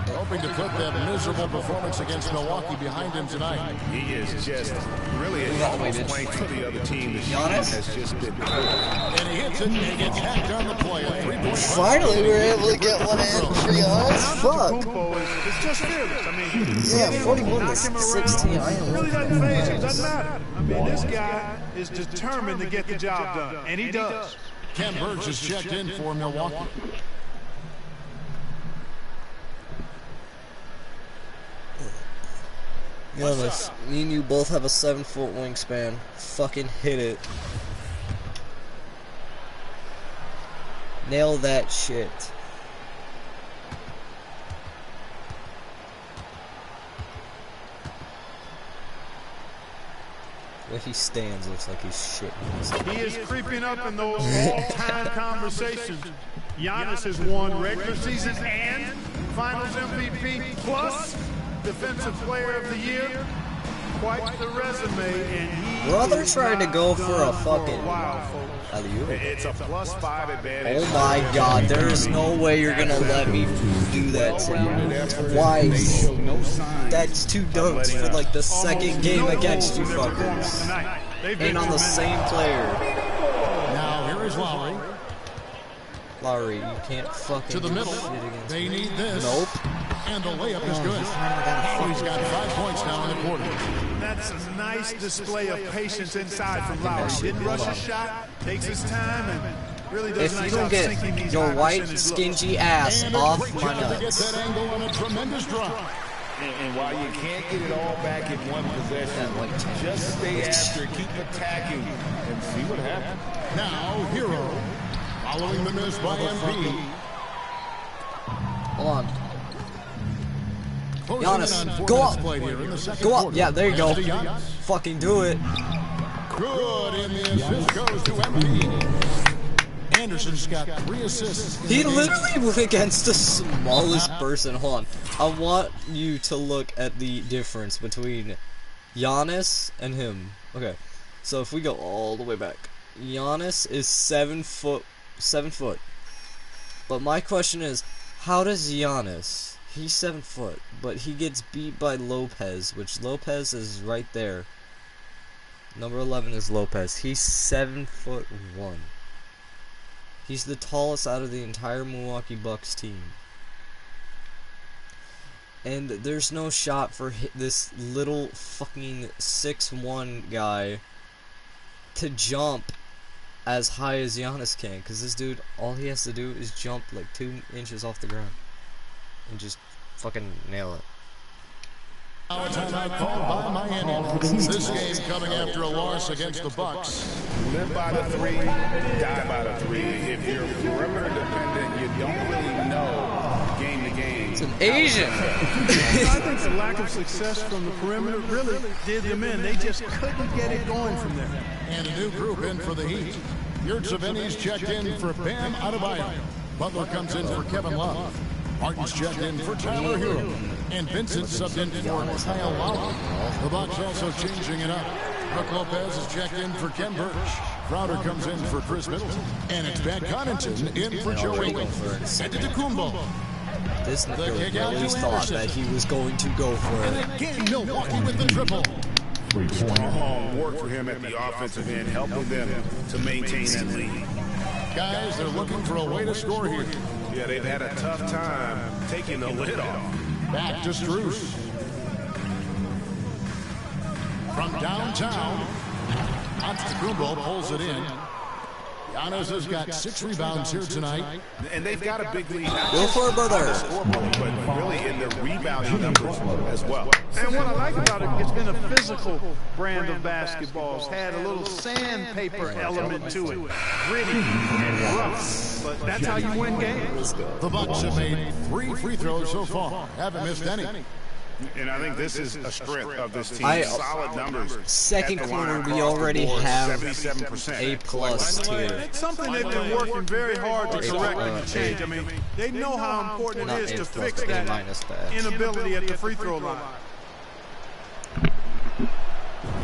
hoping to put that miserable performance against Milwaukee behind him tonight. He is just really almost playing for the other team. The Giannis? has just been poor. And he hits it and gets hacked on the play. A three-point Finally, we were able to get one in for Giannis. Fuck. Antetokounmpo is just fearless. I mean, Yeah, 41 to 16. I am really doesn't phase him. Doesn't matter. I mean, this guy is determined to get the job done, and he does. Ken Burns is checked in for Milwaukee. Giannis, me and you both have a 7-foot wingspan. Fucking hit it. Nail that shit. Where he stands looks like he's shitting. He is creeping up in those all-time conversations. Giannis has won regular season and Finals MVP plus Defensive Player of the Year. Quite the resume, and he Brother tried to go for a fucking alley-oop. It's a +5 advantage. Oh my god, there is no way you're gonna let me do that to you twice. That's 2 dunks for like the second game against you fuckers. And on the same player. Now here is Lowry. Lowry, you can't fucking to the middle. Shit against they me. need this. Nope. And the layup is good. He's got 5 points now in the quarter. That's a nice display of patience inside from Lowry. Didn't rush a shot, takes his time, and really does If you don't get your white, stingy ass off my nuts. That angle on a tremendous drive. And while you can't get it all back in one possession, just stay after, keep attacking, and see what happens. Now, Hero, following the miss by MP. Hold on. Giannis, go up. Go up. Yeah, there you go. Fucking do it. Good, and the assist goes to MP. Anderson's got 3 assists. He literally went against the smallest person. Hold on. I want you to look at the difference between Giannis and him. Okay. So if we go all the way back. Giannis is 7 foot. But my question is, how does Giannis... He's 7 foot, but he gets beat by Lopez, which Lopez is right there. Number 11 is Lopez. He's 7'1". He's the tallest out of the entire Milwaukee Bucks team. And there's no shot for this little fucking 6'1" guy to jump as high as Giannis can. Because this dude, all he has to do is jump like 2 inches off the ground. And just fucking nail it. Now a timeout called by Miami. This game coming after a loss against the Bucks. Live by the 3, die by the 3. If you're perimeter dependent, you don't really know game to game. It's an Asian. I think the lack of success from the perimeter really did them in. They just couldn't get it going from there. And a new group in for the Heat. Yurtseveni's checked in for Bam Adebayo. Butler comes in for Kevin Love. Martin's checked in for Tyler Hero. And Vincent subbed in for Kyle Lowry. The Bucks also changing it up. Brook Lopez is checked in for Ken Burch. Crowder comes in for Chris Middleton. And it's Pat Connaughton in for Joe Ingles. And Kumbo. This nigga really thought that he was going to go for it. And again, Milwaukee with the triple. Strong work for him at the offensive end, helping them to maintain that lead. Guys, they're looking for a way to score here. Yeah, they've had a tough time taking the lid off. Back to Strus. From downtown, Antetokounmpo pulls it in. Giannis has got 6 rebounds here tonight. And they've got a big lead. Go for it, brother. But really in the rebounding numbers as well. And what I like about it, it's been a physical brand of basketball. It's had a little sandpaper element to it. Gritty and rough. But that's how you win games. The Bucks have made 3 free throws so far. Haven't missed any. And I think this is a strength of this team. Solid numbers. Second quarter, we already have 77%. A plus tier. It's something they've been working very hard to correct and to change. I mean, they know how important it is to fix that inability at the free throw line.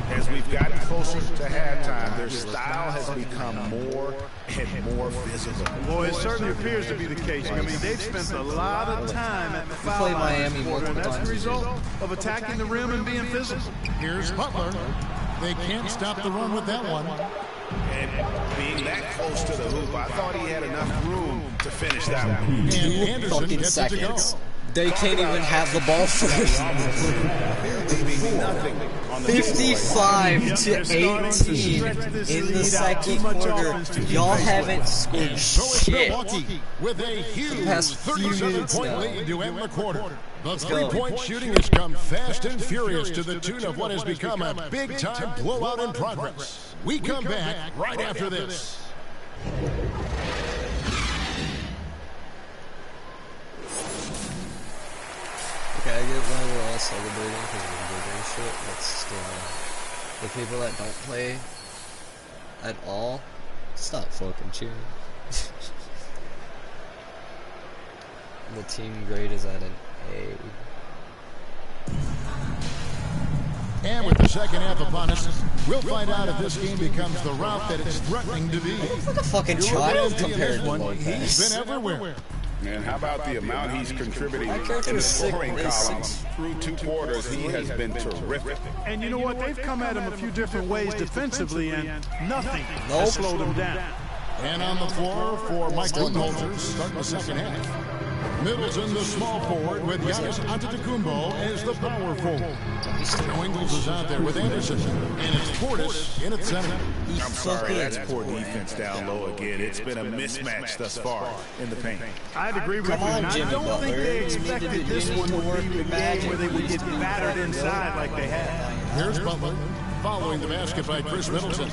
As we've gotten closer to halftime, their style has become more and more physical. Boy, it certainly appears to be the case. I mean, they've spent a lot of time at the foul line this quarter, and that's the result of attacking the rim and being physical. Here's Butler. They can't stop the run with that one. And being that close to the hoop, I thought he had enough room to finish that one. 2 fucking seconds. They can't even have the ball first. 55 to 18 in the second quarter. Y'all haven't scored shit. With a huge past few minutes point now. lead to end the quarter. The three-point shooting has come fast and furious to the tune of what has become a big-time blowout in progress. We come back right after this. celebrating because we're doing shit, but still, the people that don't play at all, stop fucking cheering. The team grade is at an A. And with the second half upon us, we'll find out if this game becomes the route that it's threatening to be. He's like a fucking child compared to Lopez. He's been everywhere. And how about the amount he's contributing in the scoring column? Through 2 quarters, he has been terrific. And you know what? They've come at him a few different ways defensively, and nothing has slowed him down. And on the floor for Mike Budenholzer, starting the second half. Middleton, the small forward, with Giannis Antetokounmpo as the power forward. Joe Ingles is out there with Anderson, and it's Portis in at center. I'm sorry, that's poor defense down low again. It's been a mismatch thus far in the paint. I'd agree with you. I don't think they expected this one to be the game where they would get battered inside like they had. Here's Butler, following the basket by Chris Middleton.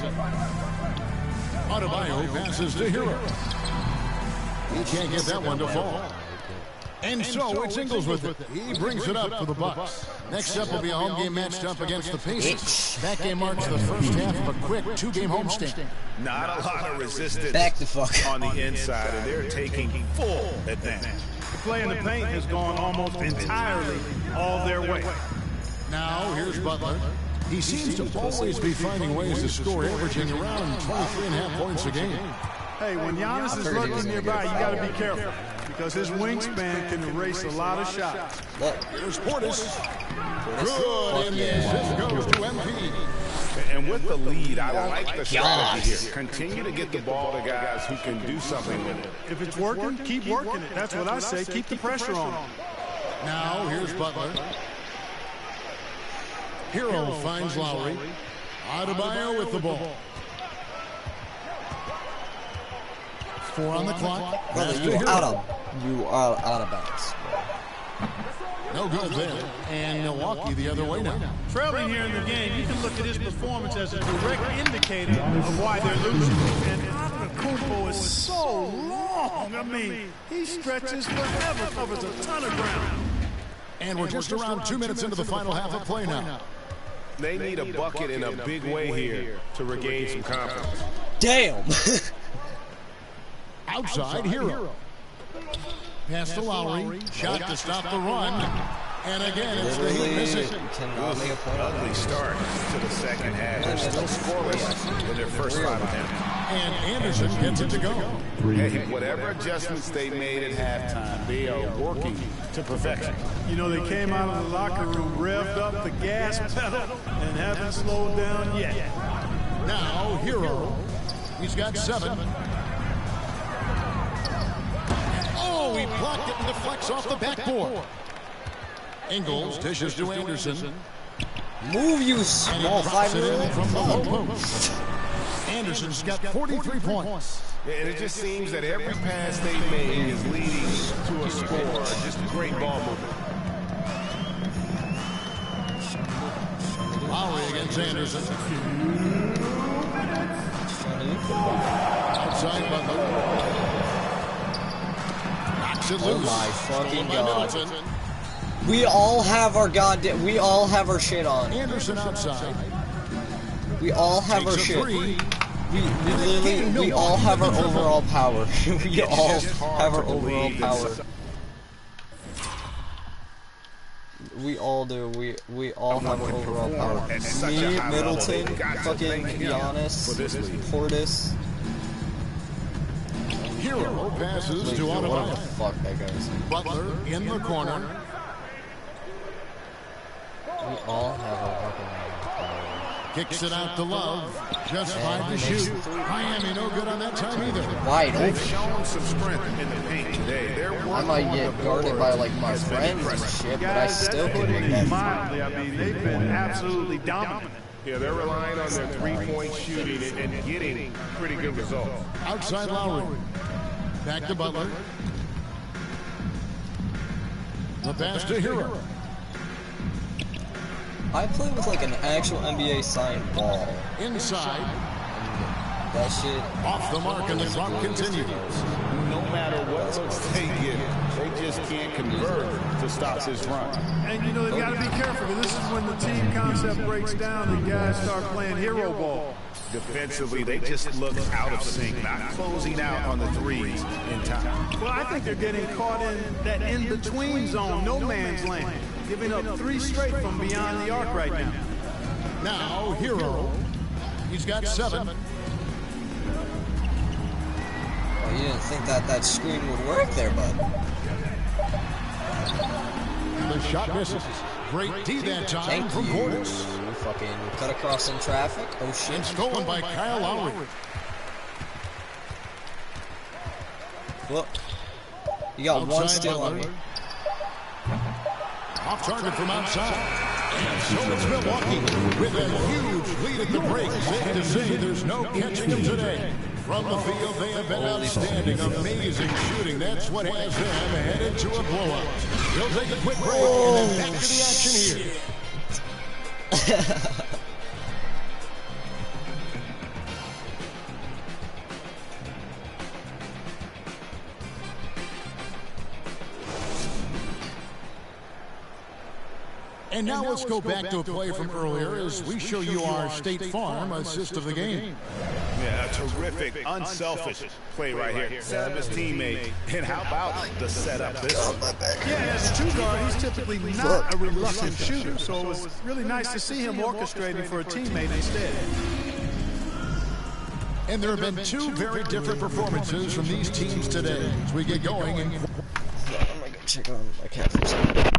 Adebayo passes to Hero. He can't get that one to fall. And so it's Ingles with it. He brings it up for the Bucks. Next up will be a home game matched up against the Pacers. That game marks the first half of a quick 2-game homestand. Not a lot of resistance Back the fuck on the inside, and they're taking full advantage. The play in the paint has gone almost entirely all their way. Now here's Butler. He seems to always be finding ways to score, averaging around 23.5 points a game. Hey, when Giannis is lurking nearby, you got to be careful because his wingspan can erase a lot of shots. Here's Portis. Good, and the assist goes to MP. And with the lead, I like the strategy here. Continue to get the ball to guys who can do something with it. If it's working, keep working it. That's what I say. Keep the pressure on. Now here's Butler. Hero finds Lowry. Adebayo with the ball. 4 on the clock. Brother, you are out of bounds. No good there. And Milwaukee the other way now. Trailing here in the game, you can look at his performance as a direct indicator of why they're losing. And Antetokounmpo is so long. I mean, he stretches forever, covers a ton of ground. And we're just around 2 minutes into the final half of play now. They need a bucket in a big way here to regain some confidence. Damn! Outside Hero. Pass to Lowry. Shot to stop the run. And again, it's the Heat missing. Ugly start to the second half. They're still scoreless in their first 5 attempts. And Anderson gets it to go. Hey, whatever adjustments they made at halftime, they are working to perfection. You know, they came out of the locker room, revved up the gas pedal, and haven't slowed down yet. Now, Hero. He's got 7. Oh, he blocked it and deflects off the backboard. Ingles dishes to Anderson. Move, you small 5-year-old. From the low post. Anderson's got 43 points. And it just seems that every pass they made is leading to a score. Just great ball movement. Lowry against Anderson. Outside Butler. Knocks it loose. Oh my fucking god. We all have our we all have our shit on. Anderson outside. We all have our shit. We all have our overall power. We all have our overall power. We all do. We all have our overall power. Me, Middleton, fucking Giannis, Portis. Hero passes to Adebayo. Fuck that guy's. Butler in the corner. We all have our fucking power. Kicks it out to Love. Just 5 to shoot. Miami no good on that time either. Wide open. They've shown some strength in the paint today. I might get guarded by like my friends and shit, but I still can make that. Mildly, I mean, they've been absolutely dominant. Yeah, they're relying on their 3-point shooting and getting pretty good results. Outside Lowry. Back to Butler. The pass to Hero. I play with like an actual NBA signed ball. Inside. That shit. Off the mark and the clock continues. No matter what looks they get, they just can't convert to stop his run. And, you know, they've got to be careful, because this is when the team concept breaks down and guys start playing hero ball. Defensively, they just look out of sync, not closing out on the threes in time. Well, I think they're getting caught in that in-between zone, no man's land, giving up 3 straight from beyond the arc right now. Now, Hero. He's got 7. Oh, you didn't think that screen would work there, bud. The shot misses. Great D that time from Portis. Fucking cut across in traffic. Oh shit. And stolen by Kyle Lowry. Look. You got outside one steal on me. Off target from outside. And so it's Milwaukee with a huge lead at the break. Safe to say there's no catching them today. From the field, they have been outstanding, amazing shooting. That's what has them headed to a blowout. He'll take a quick break and then back to the action here. And now let's go back to a play from earlier as we show you our State Farm assist of the game. Yeah, a terrific, unselfish play right here. Set up his teammate. And how about the setup this one? Yeah, as a 2-guard, he's typically not a reluctant shooter, so it was really nice to see him orchestrating for a teammate instead. And there have been 2 very different performances from these teams today as we get going. I'm gonna go check on my cat for a second.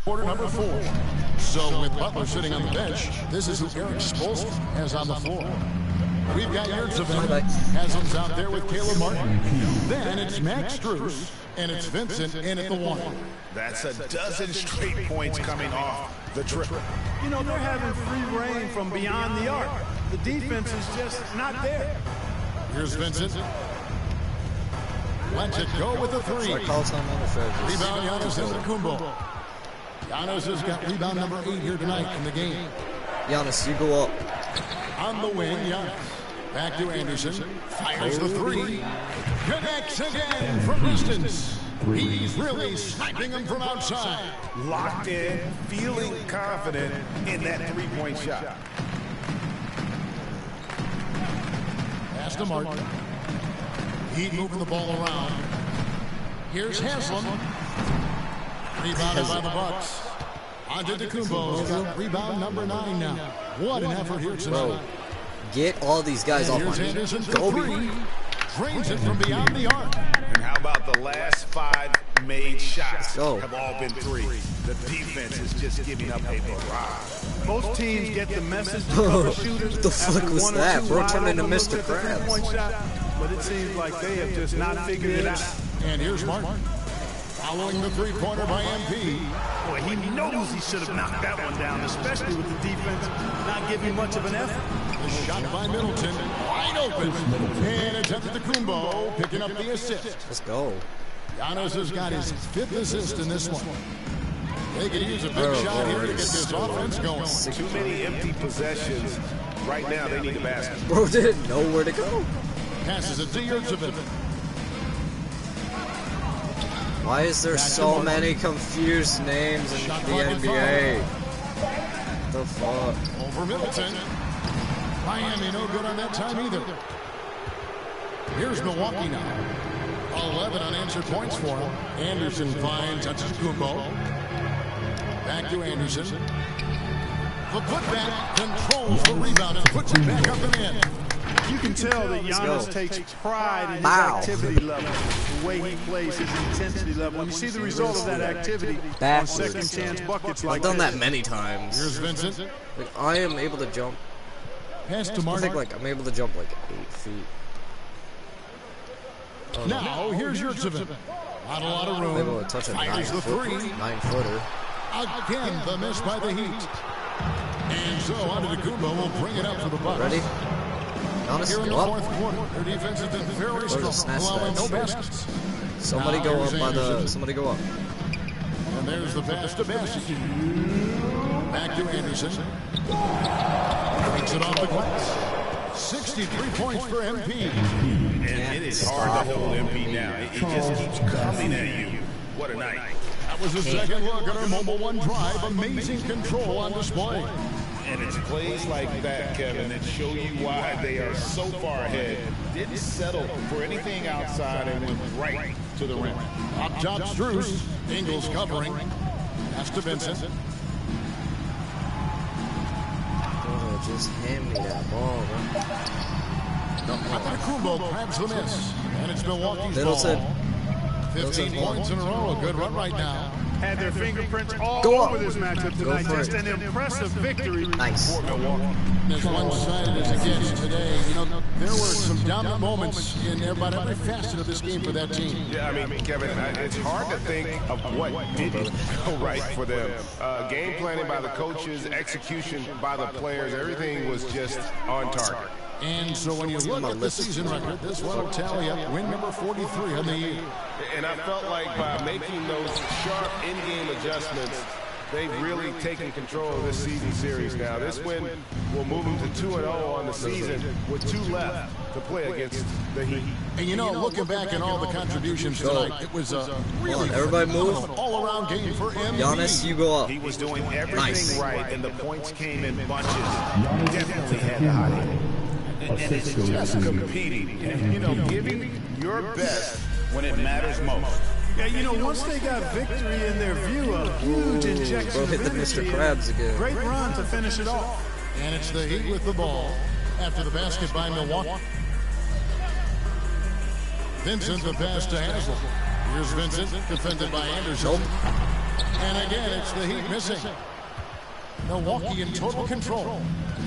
Quarter number 4. So with Butler sitting on the bench, this is who Eric Spoelstra has on the floor. We've got Yurtseven, Haslam's out there with Caleb Martin. Then it's Max Strus, and it's Vincent in at the 1. That's a dozen straight points coming off the triple. You know, they're having free reign from beyond the arc. The defense is just not there. Here's Vincent. Lets it go with the 3. Rebound Giannis Antetokounmpo. Giannis has got rebound number 8 here tonight in the game. Giannis, you go up. On the wing, Giannis. Back to Anderson. Fires the 3. Connects again from distance. He's really sniping him from outside. Locked in, feeling confident in that 3-point shot. Pass to Martin. Heat moving the ball around. Here's Haslam. Rebounded by the Bucks. Antetokounmpo's got rebound number 9 now. What an effort here tonight. Bro, get all these guys off on Anderson for 3. Drains it from beyond the arc. And how about the last 5 made shots have all been 3. The defense is just giving up a barrage. Most teams get the message to cover shooters. What the fuck was that? Bro, turned into Mr. Krabs. But it seems like they have just not figured it out. And here's Martin. Following the 3-pointer by MP. Boy, he knows he should have knocked that one down, especially with the defense not giving much of an effort. The shot by Middleton, wide open. And it's Antetokounmpo picking up the assist. Let's go. Giannis has got his 5th assist in this one. They could use a big shot here to get this offense going. Too many empty possessions. Right now, they need a basket. Bro didn't know where to go. Passes it to Yurtseven. Why is there so many confused names in the NBA? What the fuck? Over Middleton. Miami no good on that time either. Here's Milwaukee now. 11 unanswered points for him. Anderson finds Antetokounmpo. Back to Anderson. The putback controls the rebound and puts it back up and in. You can tell that Giannis takes pride in his activity level, the way he plays, his intensity level. When you see the result of that activity on second chance buckets like I've done that many times. Here's Vincent. Like, I am able to jump. Pass to Martin. I think I'm able to jump like 8 feet. Now, here's your event. Not a lot of room. Maybe we'll touch a Fires the 3. 9-footer. Again, the miss by the Heat. And so, Antetokounmpo will bring it up to the Bucks. Ready? Giannis, Here in the go up. fourth quarter, their defense has been very strong, allowing no baskets. Somebody go up by the. Somebody go up. And there's the pass to Bassett. Back to Anderson. Takes it off the glass. 63 points for MP. And it is hard to hold MP now. It just keeps coming at you. What a night. That was a second look at our Mobile One drive. Amazing control on display. And it's plays like that, Kevin, that show you why they are so far ahead. Didn't settle for anything outside and went right to the rim. Up top, Strus. Ingles covering. Pass to Vincent. Oh, just hand me that ball, bro. Antetokounmpo grabs the miss. And it's Milwaukee's Middleton. ball. 15 points in a row. A good run right now. Had their fingerprints all Go up. over this matchup tonight. Just an impressive victory Nice. for Milwaukee. As one-sided as it gets today, you know, there were some dominant moments in about every facet of this game for that team. Yeah, I mean, Kevin, it's hard to think of what didn't go right for them. Game planning by the coaches, execution by the players, everything was just on target. And so when you look at the season record, this one will tally up win number 43 on the year. And I felt like by making those sharp in-game adjustments, they've really taken control of this season series now. This win will move them to 2-0 on the season with 2 left to play against the Heat. And you know, looking back at all the contributions tonight, it was a really everybody move. all-around game for MVP. Giannis, you go up. He was doing everything Nice. right, and the points came in bunches. Definitely had the highlight. And it's just competing, and, you know, giving your best when it matters most. Yeah, you know, once they got victory in their view, a huge injection Bro, of hit the energy. Mr. Krabs again. Great run to finish it off. And it's the Heat with the ball after the basket by Milwaukee. Vincent, the pass to Haslem. Here's Vincent, defended by Anderson. And again, it's the Heat missing. Milwaukee in total control.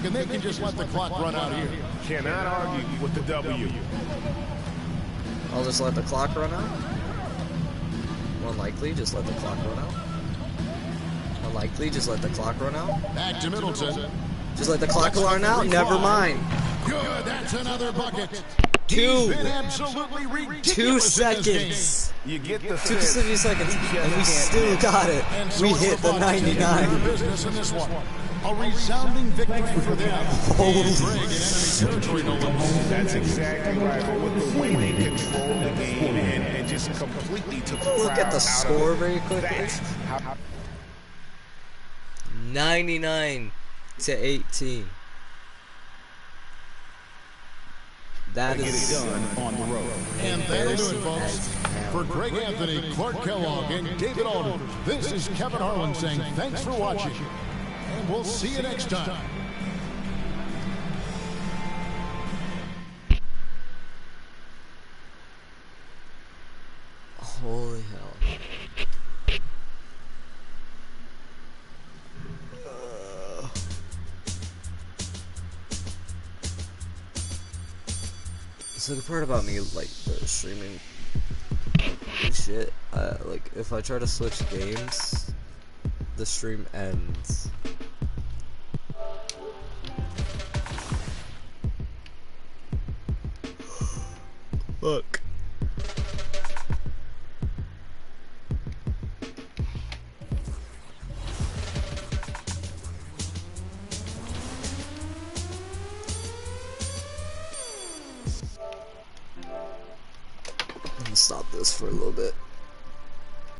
And they can just let the clock run out here. Cannot argue with the W. I'll just let the clock run out. More likely, just let the clock run out. More likely, just let the clock run out. Back to Middleton. Just let the clock run out. Never mind. Good, that's another bucket. 2 Been absolutely ridiculous 2 in this seconds. game. You get the 2 seconds, and we still got it. And so We it's hit the Bucks taking 99. the business in this one. A resounding victory for them. Holy And Greg in enemy territory, no less. That's exactly right. But with the way they controlled the game and just completely took the Look at the crowd score out of it. very quickly. That's how 99-18. That get it is done on the road. And that'll do it, folks. For Greg Anthony, Clark Kellogg, and David Aldridge, this is Kevin Harlan saying thanks for watching. And we'll see you next time. Holy hell. So the part about me, like, the streaming shit, like, if I try to switch games, the stream ends. Look. Stop this for a little bit.